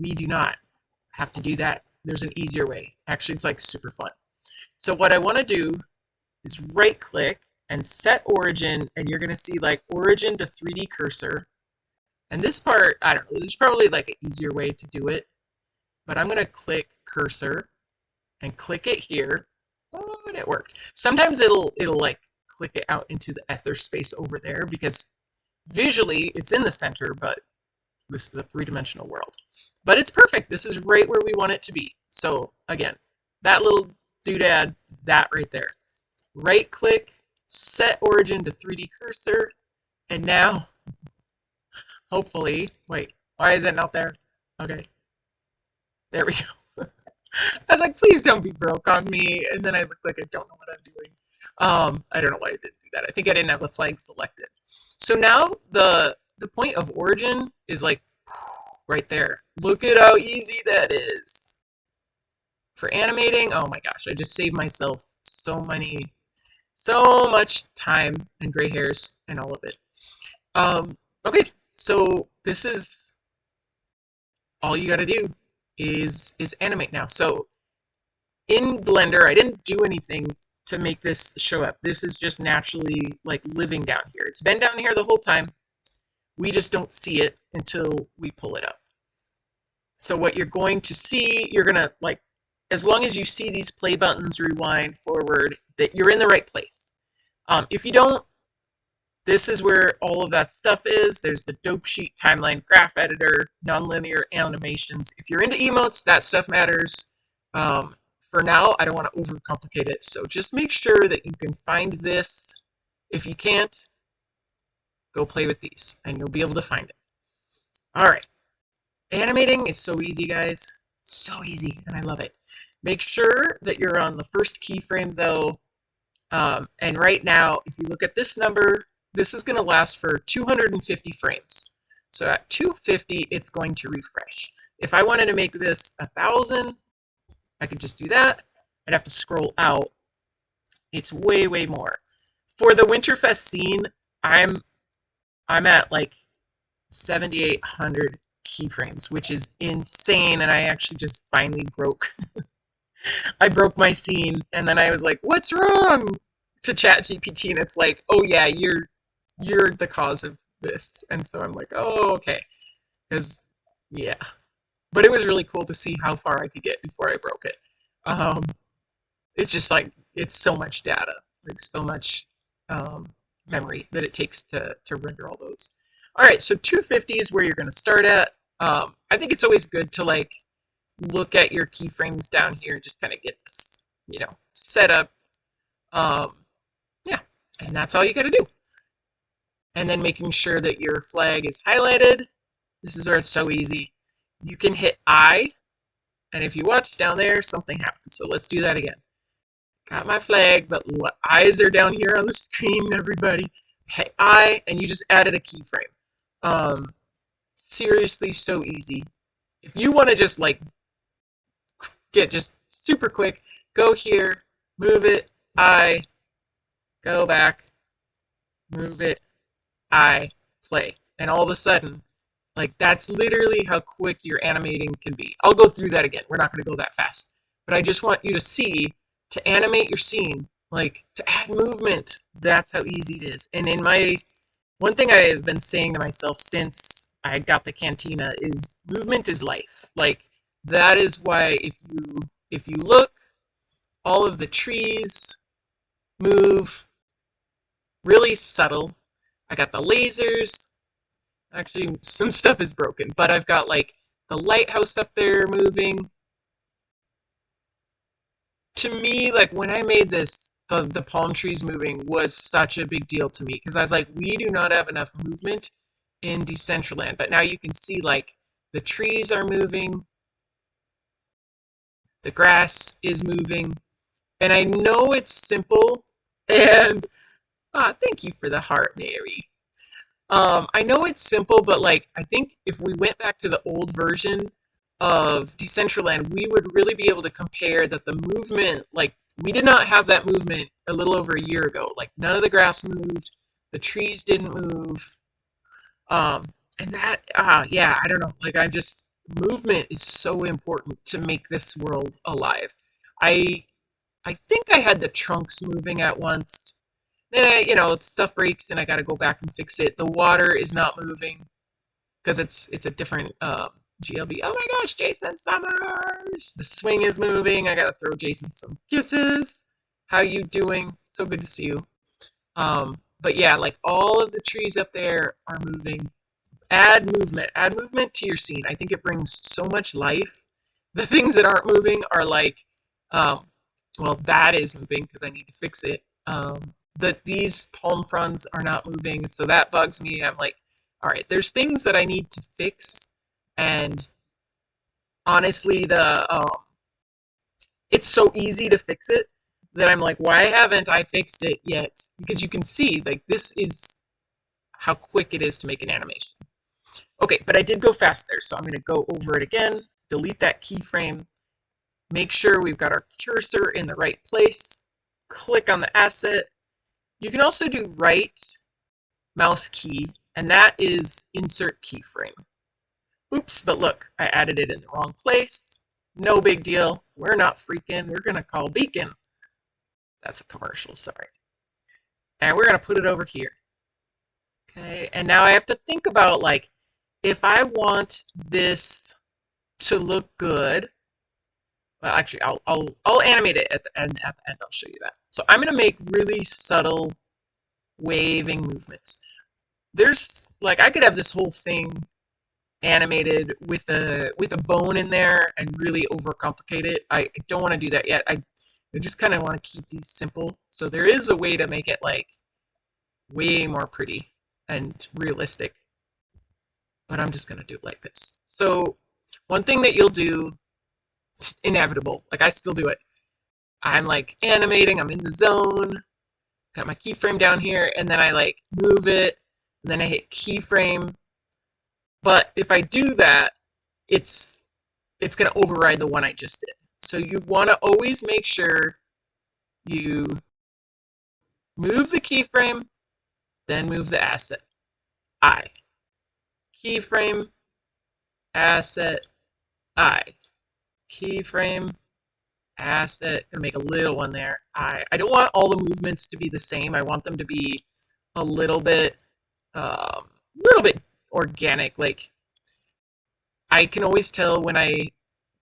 we do not have to do that. There's an easier way. Actually, it's like super fun. So what I want to do is right click and set origin, and you're going to see like origin to 3D cursor. And this part, I don't know, there's probably like an easier way to do it, but I'm going to click cursor and click it here. Oh, and it worked. Sometimes it'll like click it out into the ether space over there because visually it's in the center, but this is a three-dimensional world. But it's perfect. This is right where we want it to be. So again, that little doodad, that right there. Right click, set origin to 3D cursor, and now, hopefully, wait, why is it not there? Okay, there we go. I was like, please don't be broke on me, and then I look like I don't know what I'm doing. I don't know why I didn't do that. I think I didn't have the flag selected. So now the point of origin is like right there. Look at how easy that is. For animating, oh my gosh, I just saved myself so much time and gray hairs and all of it. Okay, so this is all you got to do is animate now. So in Blender, I didn't do anything to make this show up. This is just naturally like living down here. It's been down here the whole time. We just don't see it until we pull it up. So what you're going to see, you're going to like, as long as you see these play buttons, rewind, forward, that you're in the right place. If you don't, this is where all of that stuff is. There's the dope sheet, timeline, graph editor, nonlinear animations. If you're into emotes, that stuff matters. For now, I don't want to overcomplicate it, so just make sure that you can find this. If you can't, go play with these, and you'll be able to find it. All right. Animating is so easy, guys. So easy, and I love it. Make sure that you're on the first keyframe, though. And right now, if you look at this number, this is going to last for 250 frames. So at 250, it's going to refresh. If I wanted to make this 1,000, I could just do that. I'd have to scroll out. It's way, way more. For the Winterfest scene, I'm at like 7,800 keyframes, which is insane, and I actually just finally broke. I broke my scene, and then I was like, "What's wrong?" to ChatGPT, and it's like, "Oh yeah, you're the cause of this," and so I'm like, "Oh okay," because yeah. But it was really cool to see how far I could get before I broke it. It's just like it's so much data, like so much memory that it takes to render all those. All right, so 250 is where you're going to start at. I think it's always good to like look at your keyframes down here and just kind of get this, set up. Yeah, and that's all you got to do. And then making sure that your flag is highlighted. This is where it's so easy. You can hit I, and if you watch down there, something happens. So let's do that again. Got my flag, but eyes are down here on the screen, everybody. Hit I, and you just added a keyframe. Seriously, so easy. If you want to just like get just super quick, go here, move it, I, go back, move it, I, play. And all of a sudden, like that's literally how quick your animating can be. I'll go through that again. We're not going to go that fast. But I just want you to see, to animate your scene, like to add movement, that's how easy it is. And in my one thing I've been saying to myself since I got the cantina is movement is life. Like that is why if you look, all of the trees move really subtle. I got the lasers. Actually, some stuff is broken, but I've got like the lighthouse up there moving. To me, like when I made this, the palm trees moving was such a big deal to me because I was like, we do not have enough movement in Decentraland. But now you can see like the trees are moving, the grass is moving, and I know it's simple. And thank you for the heart, Mary. I know it's simple, but like I think if we went back to the old version of Decentraland, we would really be able to compare that the movement, like we did not have that movement a little over a year ago. Like none of the grass moved, the trees didn't move, and that, yeah, I don't know. Like movement is so important to make this world alive. I I think I had the trunks moving at once. Then stuff breaks and I got to go back and fix it. The water is not moving because it's a different GLB. Oh my gosh, Jason Summers! The swing is moving. I gotta throw Jason some kisses. How you doing? So good to see you. But yeah, like all of the trees up there are moving. Add movement. Add movement to your scene. I think it brings so much life. The things that aren't moving are like, well, that is moving because I need to fix it. That these palm fronds are not moving, so that bugs me. I'm like, all right, there's things that I need to fix, and honestly, it's so easy to fix it that I'm like, why haven't I fixed it yet? Because you can see, like, this is how quick it is to make an animation. Okay, but I did go fast there, so I'm going to go over it again, delete that keyframe, make sure we've got our cursor in the right place, click on the asset. You can also do right mouse key, and that is insert keyframe. Oops, but look, I added it in the wrong place. No big deal. We're not freaking. We're going to call beacon. That's a commercial, sorry. And we're going to put it over here. Okay, and now I have to think about, like, if I want this to look good, well, actually, I'll animate it at the end. At the end, I'll show you that. So I'm gonna make really subtle waving movements. There's like I could have this whole thing animated with a bone in there and really overcomplicate it. I don't want to do that yet. I just kind of want to keep these simple. So there is a way to make it like way more pretty and realistic. But I'm just gonna do it like this. So one thing that you'll do, it's inevitable, like I still do it. I'm like animating, I'm in the zone, got my keyframe down here, and then I like move it, and then I hit keyframe. But if I do that, it's gonna override the one I just did. So you wanna always make sure you move the keyframe, then move the asset. I. Keyframe, asset, I. Keyframe, asset, gonna make a little one there. I don't want all the movements to be the same. I want them to be a little bit organic. Like I can always tell when I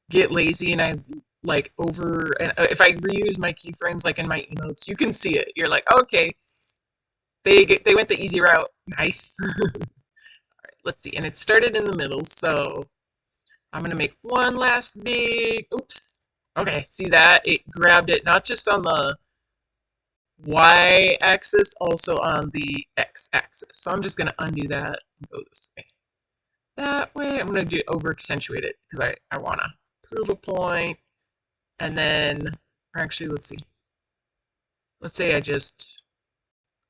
get lazy and I like over. And if I reuse my keyframes like in my emotes, you can see it. You're like, okay, they went the easy route. Nice. Let's see, and it started in the middle, so I'm gonna make one last big, oops. Okay, see that? It grabbed it not just on the y-axis, also on the x-axis. So I'm just gonna undo that and go this way. That way, I'm gonna do over accentuate it because I wanna prove a point, and then, or actually, let's see. Let's say I just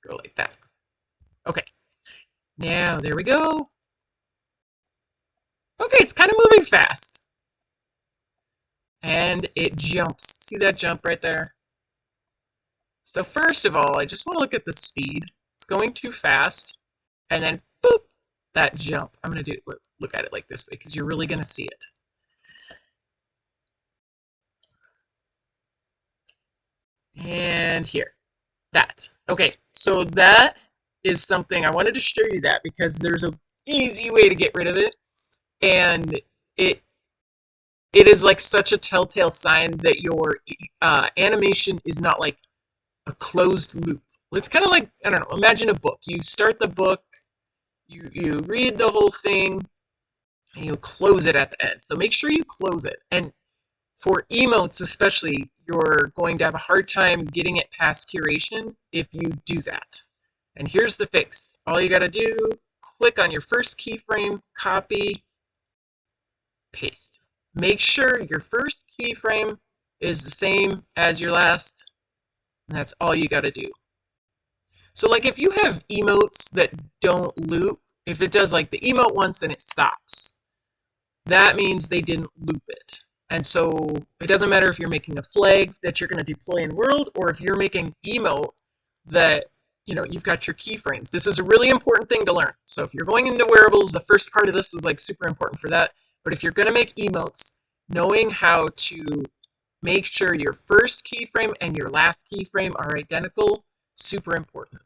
go like that. Okay, now there we go. Okay, it's kind of moving fast. And it jumps. See that jump right there? So first of all, I just want to look at the speed. It's going too fast. And then, boop, that jump. I'm going to look at it like this way because you're really going to see it. And here. That. Okay, so that is something I wanted to show you that because there's a easy way to get rid of it, and it it is like such a telltale sign that your animation is not like a closed loop. It's kind of like, I don't know, imagine a book. You start the book, you read the whole thing, and you close it at the end. So make sure you close it. And for emotes especially, you're going to have a hard time getting it past curation if you do that. And here's the fix. All you got to do, click on your first keyframe, copy, paste. Make sure your first keyframe is the same as your last, and that's all you got to do. So like if you have emotes that don't loop, if it does like the emote once and it stops, that means they didn't loop it. And so it doesn't matter if you're making a flag that you're going to deploy in world, or if you're making emote that, you know, you've got your keyframes. This is a really important thing to learn. So if you're going into wearables, the first part of this was like super important for that. But if you're going to make emotes, knowing how to make sure your first keyframe and your last keyframe are identical, super important.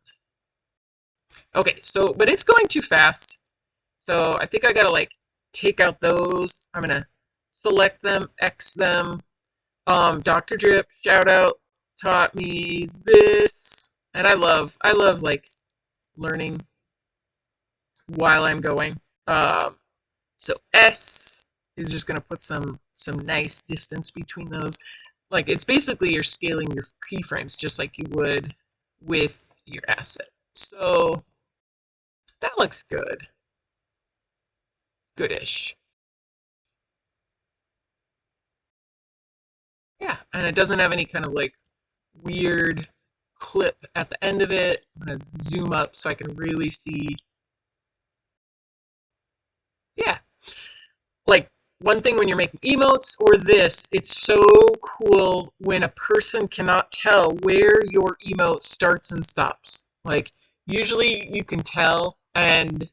Okay, so, but it's going too fast. So I think I gotta like take out those. I'm gonna select them, X them. Dr. Drip, shout out, taught me this. And I love like learning while I'm going. So S is just gonna put some nice distance between those. Like it's basically you're scaling your keyframes just like you would with your asset. So that looks good. Goodish. Yeah, and it doesn't have any kind of like weird clip at the end of it. I'm gonna zoom up so I can really see. Yeah. Like one thing when you're making emotes or this, it's so cool when a person cannot tell where your emote starts and stops. Like usually you can tell, and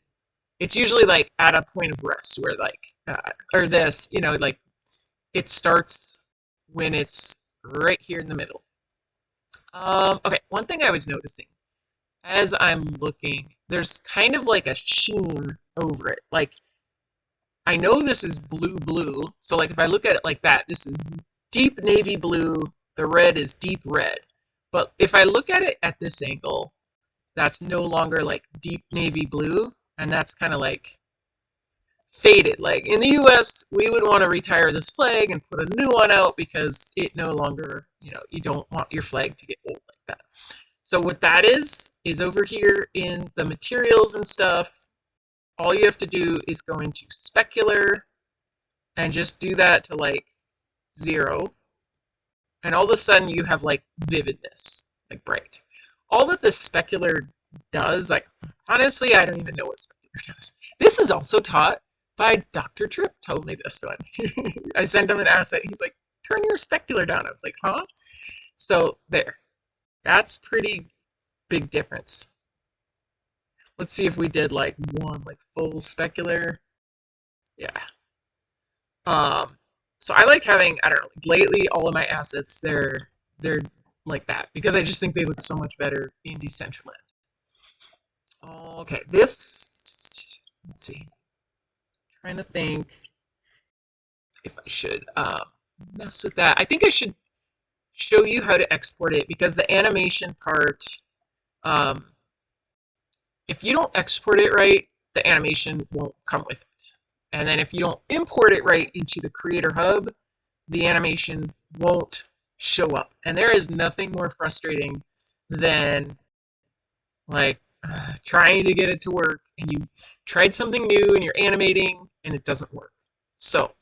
it's usually like at a point of rest where like, or this, you know, like it starts when it's right here in the middle. Okay, one thing I was noticing as I'm looking, there's kind of like a sheen over it. Like I know this is blue, so like if I look at it like that, this is deep navy blue, the red is deep red. But if I look at it at this angle, that's no longer like deep navy blue, and that's kind of like faded. Like in the US, we would want to retire this flag and put a new one out because it no longer, you know, you don't want your flag to get old like that. So what that is over here in the materials and stuff. All you have to do is go into specular and just do that to like 0. And all of a sudden you have like vividness, like bright. All that this specular does, like honestly, I don't even know what specular does. This is also taught by Dr. Tripp, told me this one. I sent him an asset. He's like, turn your specular down. I was like, huh? So there. That's pretty big difference. Let's see if we did like one like full specular. Yeah. So I like having, I don't know, like lately all of my assets they're like that because I just think they look so much better in Decentraland. Okay, this, let's see. Trying to think if I should mess with that. I think I should show you how to export it because the animation part, if you don't export it right, the animation won't come with it. And then if you don't import it right into the Creator Hub, the animation won't show up. And there is nothing more frustrating than like trying to get it to work and you tried something new and you're animating and it doesn't work. So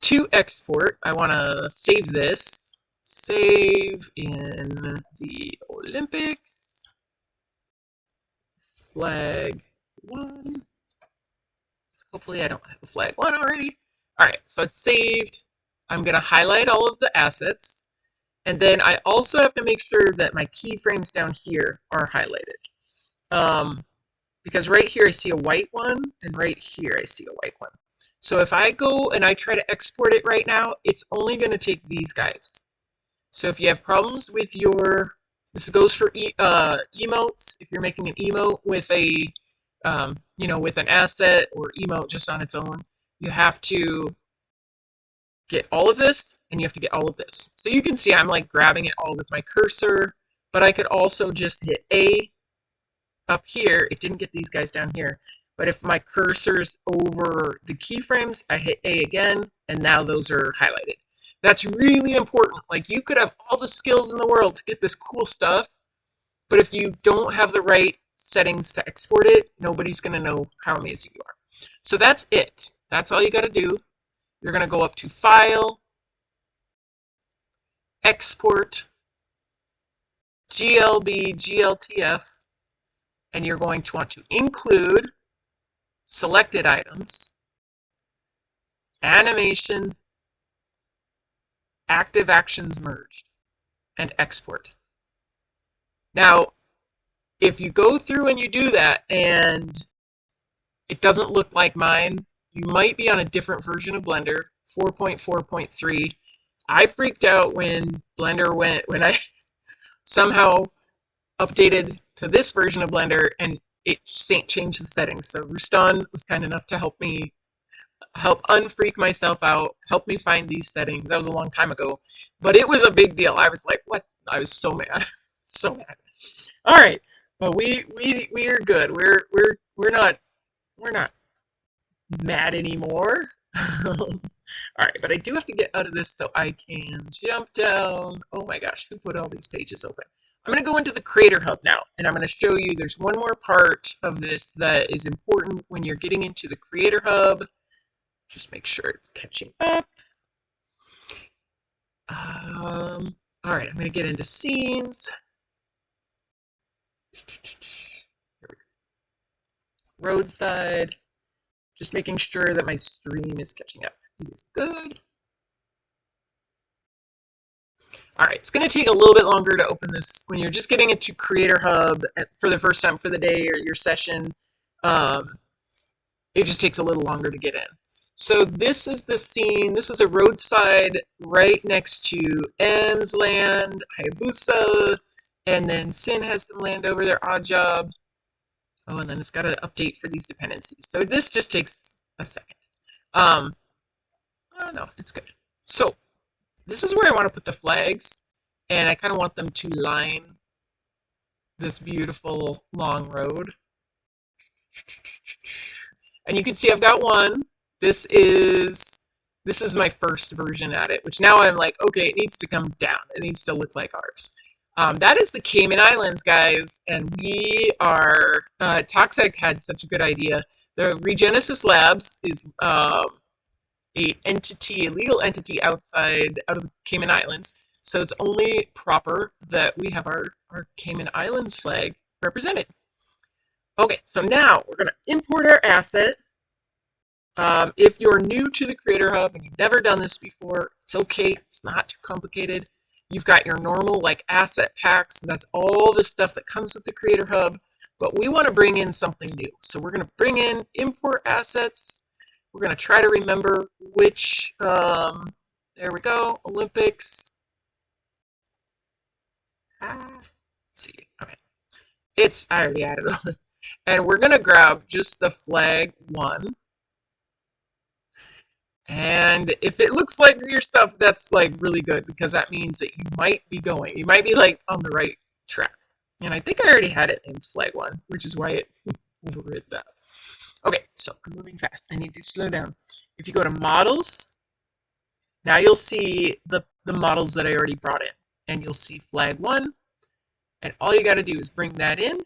to export, I want to save this. Save in the Olympics. Flag 1. Hopefully I don't have a flag 1 already. Alright, so it's saved. I'm going to highlight all of the assets. And then I also have to make sure that my keyframes down here are highlighted. Because right here I see a white one, and right here I see a white one. So if I go and I try to export it right now, it's only going to take these guys. So if you have problems with your This goes for emotes. If you're making an emote with a, with an asset or emote just on its own, you have to get all of this and you have to get all of this. So you can see I'm like grabbing it all with my cursor, but I could also just hit A up here. It didn't get these guys down here. But if my cursor's over the keyframes, I hit A again, and now those are highlighted. That's really important. Like, you could have all the skills in the world to get this cool stuff, but if you don't have the right settings to export it, nobody's going to know how amazing you are. So that's it. That's all you got to do. You're going to go up to File, Export, GLB, GLTF, and you're going to want to include selected items, animation, active actions merged, and export. Now, if you go through and you do that and it doesn't look like mine, you might be on a different version of Blender, 4.4.3. I freaked out when when I somehow updated to this version of Blender and it changed the settings. So Rustan was kind enough to help unfreak myself out, help me find these settings. That was a long time ago, but it was a big deal. I was like, what? I was so mad. So mad. All right, but we are good. We're not mad anymore. All right, but I do have to get out of this so I can jump down. Oh my gosh, who put all these pages open? I'm going to go into the Creator Hub now, and I'm going to show you there's one more part of this that is important when you're getting into the Creator Hub. Just make sure it's catching up. All right, I'm going to get into scenes. Here we go. Roadside. Just making sure that my stream is catching up. It is good. All right, it's going to take a little bit longer to open this when you're just getting into Creator Hub for the first time for the day or your session. It just takes a little longer to get in. So this is the scene. This is a roadside right next to M's land, Hayabusa, and then Sin has some land over there, Odd Job. Oh, and then it's got to update for these dependencies. So this just takes a second. Oh no, it's good. So this is where I want to put the flags, and I kind of want them to line this beautiful long road. And you can see I've got one. This is my first version at it, which now I'm like, okay, it needs to come down. It needs to look like ours. That is the Cayman Islands, guys, and we are, Toxic had such a good idea. The Regenesis Labs is a legal entity out of the Cayman Islands, so it's only proper that we have our Cayman Islands flag represented. Okay, so now we're going to import our asset. If you're new to the Creator Hub and you've never done this before, it's okay. It's not too complicated. You've got your normal like asset packs, and that's all the stuff that comes with the Creator Hub, but we want to bring in something new. So we're going to bring in import assets. We're going to try to remember which, there we go, Olympics. Let's see, okay. I already added it. And we're going to grab just the flag one. And if it looks like your stuff, that's like really good because that means that you might be going. You might be like on the right track. And I think I already had it named flag one, which is why it overrid that. Okay, so I'm moving fast. I need to slow down. If you go to models, now you'll see the models that I already brought in. And you'll see flag one. And all you got to do is bring that in.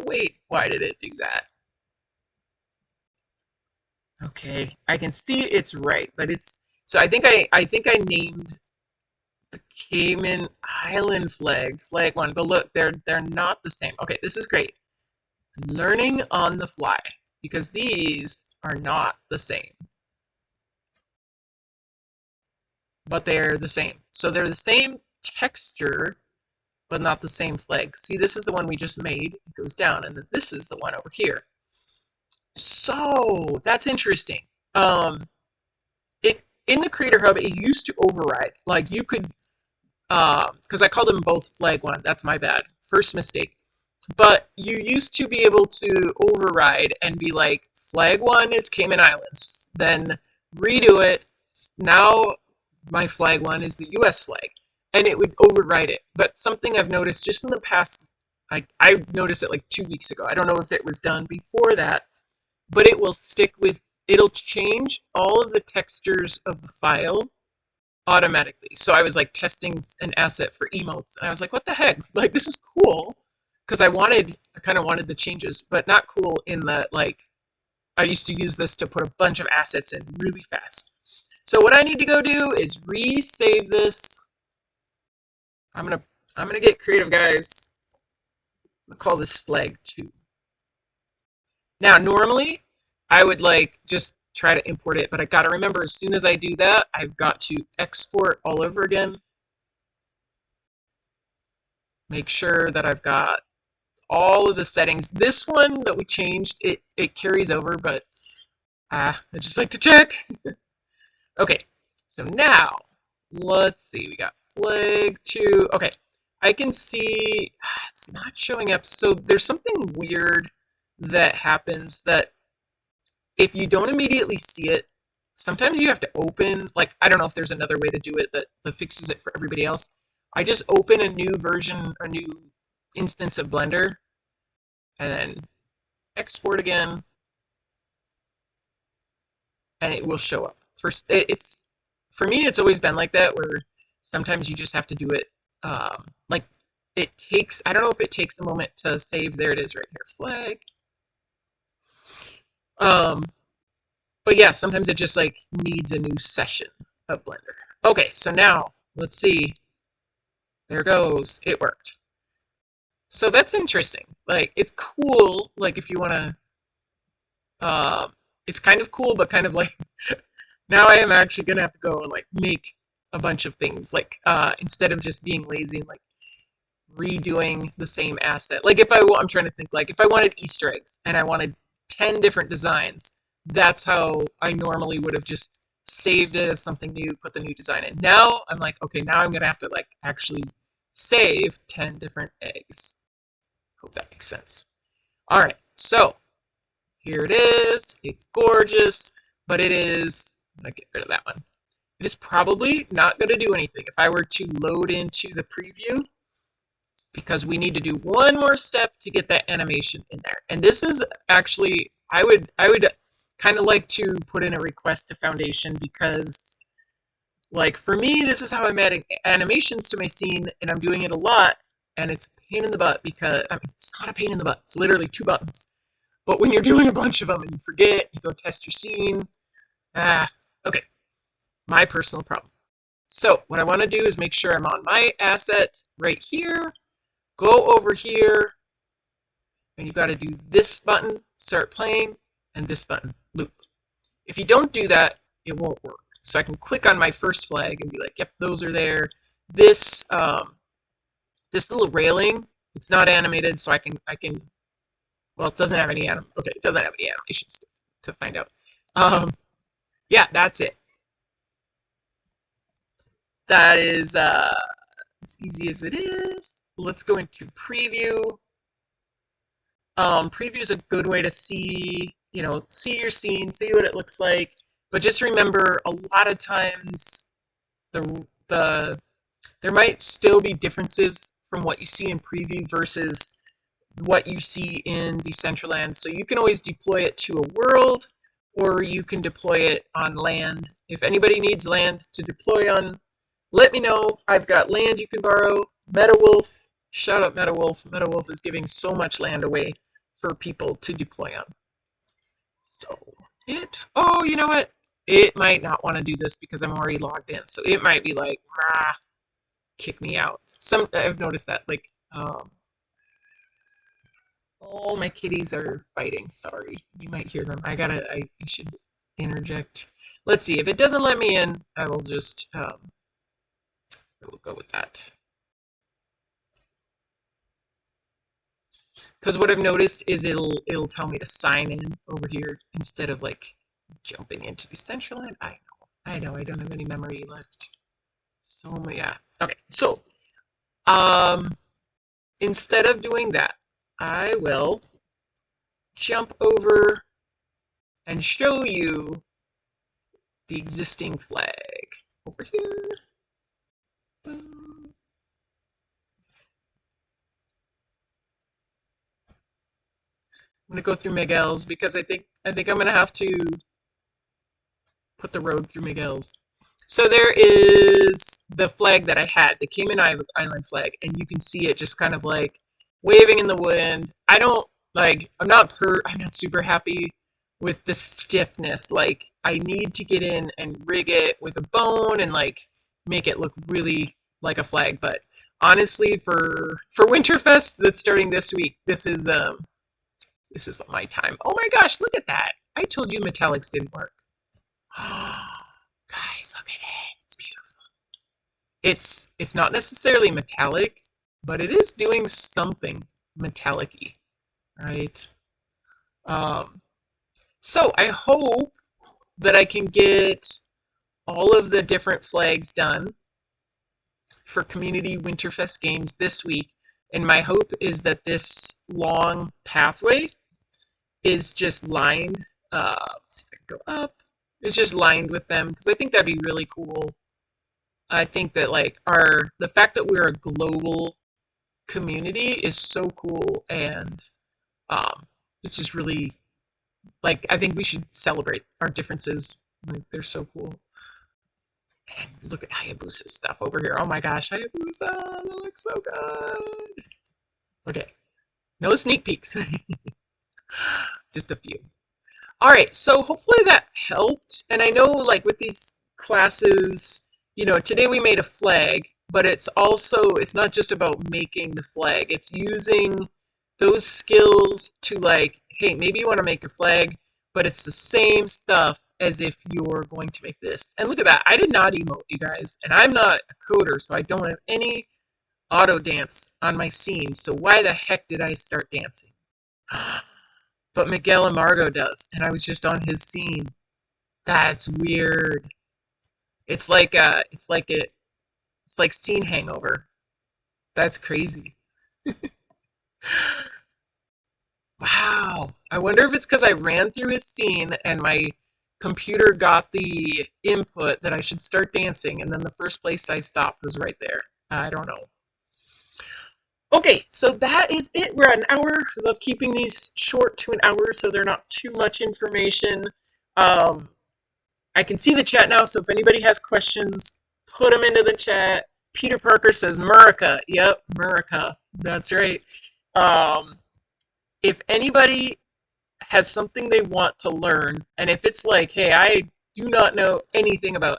Wait, why did it do that? Okay, I can see it's right, but it's so I think I named the Cayman Island flag one, but look, they're not the same. Okay, this is great. Learning on the fly because these are not the same. But they're the same. So they're the same texture, but not the same flag. See, this is the one we just made. It goes down, and this is the one over here. So that's interesting. In the Creator Hub, it used to override. Like you could because I called them both flag 1. That's my bad. First mistake. But you used to be able to override and be like, flag 1 is Cayman Islands. Then redo it. Now my flag 1 is the US flag. And it would override it. But something I've noticed just in the past, I noticed it like 2 weeks ago. I don't know if it was done before that, but it will stick with, it'll change all of the textures of the file automatically. So I was like testing an asset for emotes, and I was like, what the heck? Like, this is cool. Because I kind of wanted the changes, but not cool in that, like, I used to use this to put a bunch of assets in really fast. So what I need to go do is resave this. I'm gonna get creative, guys. I'm gonna call this flag 2. Now, normally, I would like just try to import it, but I gotta remember, as soon as I do that, I've got to export all over again. Make sure that I've got all of the settings. This one that we changed, it carries over, but I just like to check. Okay, so now, let's see, we got flag 2. Okay, I can see it's not showing up. So there's something weird that happens that if you don't immediately see it, sometimes you have to open, like, I don't know if there's another way to do it that fixes it for everybody else. I just open a new version, a new instance of Blender, and then export again, and it will show up. For me, it's always been like that, where sometimes you just have to do it, like, it takes, I don't know if it takes a moment to save. There it is right here, flag. But yeah, sometimes it just like needs a new session of Blender. Okay, so now let's see. There goes. It worked. So that's interesting. Like, it's cool. Like, if you want to, it's kind of cool, but kind of like now I am actually gonna have to go and like make a bunch of things. Like, instead of just being lazy and like redoing the same asset. Like, I'm trying to think, like, if I wanted Easter eggs and I wanted 10 different designs, that's how I normally would have just saved it as something new, put the new design in. Now I'm like, okay, now I'm gonna have to like actually save 10 different eggs. Hope that makes sense. All right, so here it is. It's gorgeous, but it is, I'm gonna get rid of that one. It is probably not gonna do anything if I were to load into the preview, because we need to do one more step to get that animation in there. And this is actually, I would kind of like to put in a request to Foundation, because, like, for me, this is how I'm adding animations to my scene, and I'm doing it a lot, and it's a pain in the butt, because, I mean, it's not a pain in the butt, it's literally 2 buttons. But when you're doing a bunch of them and you forget, you go test your scene, okay, my personal problem. So what I want to do is make sure I'm on my asset right here, go over here, and you got to do this button, start playing, and this button, loop. If you don't do that, it won't work. So I can click on my first flag and be like, yep, those are there. This this little railing, it's not animated, so I can well, it doesn't have any it doesn't have any animations to find out. Yeah, that's it. That is as easy as it is. Let's go into preview. Preview is a good way to see, see your scene, see what it looks like. But just remember, a lot of times there might still be differences from what you see in preview versus what you see in Decentraland. So you can always deploy it to a world, or you can deploy it on land. If anybody needs land to deploy on, let me know. I've got land you can borrow. MetaWolf, shout out MetaWolf. MetaWolf is giving so much land away for people to deploy on. So oh, you know what? It might not want to do this because I'm already logged in. So it might be like, kick me out. I've noticed that, like, all my kitties are fighting. Sorry, you might hear them. I should interject. Let's see, if it doesn't let me in, I will just, I will go with that. Because what I've noticed is it'll tell me to sign in over here instead of like jumping into Decentraland. I know, I don't have any memory left. So yeah. Okay, so um, instead of doing that, I will jump over and show you the existing flag over here. Boom. I'm gonna go through Miguel's because I think I'm gonna have to put the road through Miguel's. So there is the flag that I had, the Cayman Island flag, and you can see it just kind of like waving in the wind. I don't like. I'm not super happy with the stiffness. Like I need to get in and rig it with a bone and like make it look really like a flag. But honestly, for Winterfest that's starting this week, this is my time. Oh my gosh, look at that! I told you metallics didn't work. Guys, look at it. It's beautiful. It's not necessarily metallic, but it is doing something metallic-y, right? Um, so I hope that I can get all of the different flags done for Community Winterfest games this week. And my hope is that this long pathway is just lined. Let's see if I can go up. It's just lined with them because I think that'd be really cool. I think that like the fact that we're a global community is so cool, and it's just really like I think we should celebrate our differences. Like they're so cool. And look at Hayabusa's stuff over here. Oh my gosh, Hayabusa, that looks so good. Okay, no sneak peeks, just a few. All right, so hopefully that helped. And I know like with these classes, today we made a flag, but it's not just about making the flag. It's using those skills to like, hey, maybe you want to make a flag, but it's the same stuff as if you're going to make this. And look at that. I did not emote, you guys. And I'm not a coder, so I don't have any auto dance on my scene. So why the heck did I start dancing? But Miguel Amargo does, and I was just on his scene. That's weird. It's like scene hangover. That's crazy. Wow. I wonder if it's because I ran through his scene and my computer got the input that I should start dancing, and then the first place I stopped was right there. I don't know. Okay, so that is it. We're at an hour. I love keeping these short to an hour so they're not too much information. I can see the chat now, so if anybody has questions, put them into the chat. Peter Parker says Murica. Yep, Murica. That's right. If anybody has something they want to learn, and if it's like, hey, I do not know anything about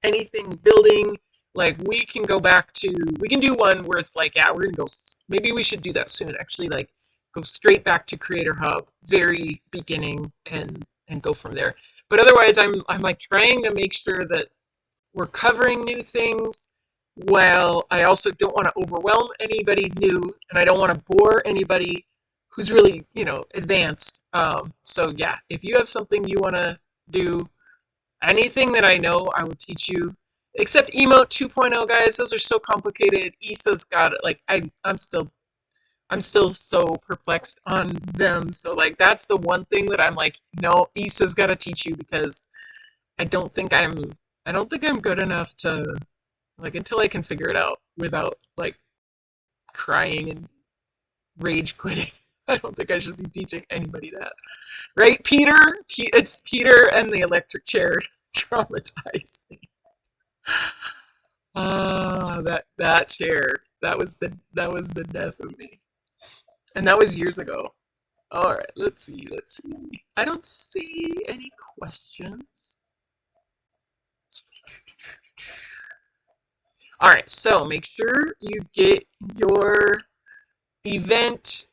anything building, like we can do one where it's like, yeah, we're gonna go, maybe we should do that soon, actually, like go straight back to Creator Hub, very beginning, and go from there. But otherwise, I'm like trying to make sure that we're covering new things, while I also don't want to overwhelm anybody new, and I don't want to bore anybody who's really, advanced. So yeah, if you have something you want to do, anything that I know, I will teach you. Except Emote 2.0, guys, those are so complicated. Isa's got it. Like I'm still so perplexed on them. So like that's the one thing that I'm like, no, Isa's got to teach you, because I don't think I'm good enough to, like, until I can figure it out without like crying and rage quitting. I don't think I should be teaching anybody that. Right, Peter? It's Peter and the electric chair traumatized me. That chair. That was the death of me. And that was years ago. Alright, let's see. I don't see any questions. Alright, so make sure you get your event,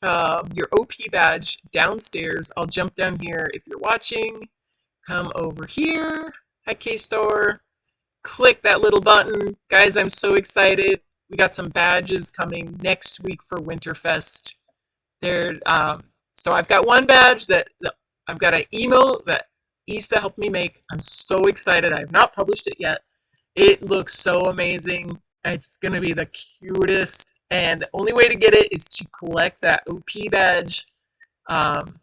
your OP badge downstairs. I'll jump down here if you're watching. Come over here. Hi, K-Store. Click that little button. Guys, I'm so excited. We got some badges coming next week for Winterfest. So I've got one badge that I've got an email that Issa helped me make. I'm so excited. I have not published it yet. It looks so amazing. It's going to be the cutest. And the only way to get it is to collect that OP badge. Um,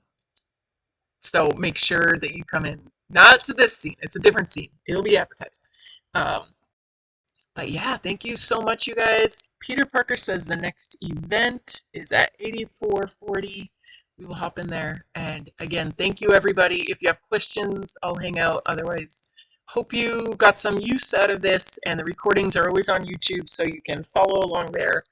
so make sure that you come in. Not to this scene. It's a different scene. It'll be advertised. Um, but yeah, thank you so much, you guys. Peter Parker says the next event is at 8440. We will hop in there. And again, thank you, everybody. If you have questions, I'll hang out. Otherwise, hope you got some use out of this. And the recordings are always on YouTube, so you can follow along there.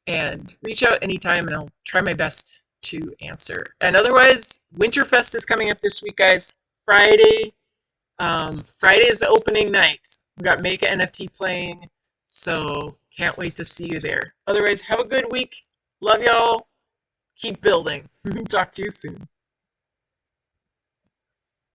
And reach out anytime, and I'll try my best to answer. And otherwise, Winterfest is coming up this week, guys. Friday. Friday is the opening night. We got Mega NFT playing, so can't wait to see you there. Otherwise, have a good week. Love y'all. Keep building. Talk to you soon.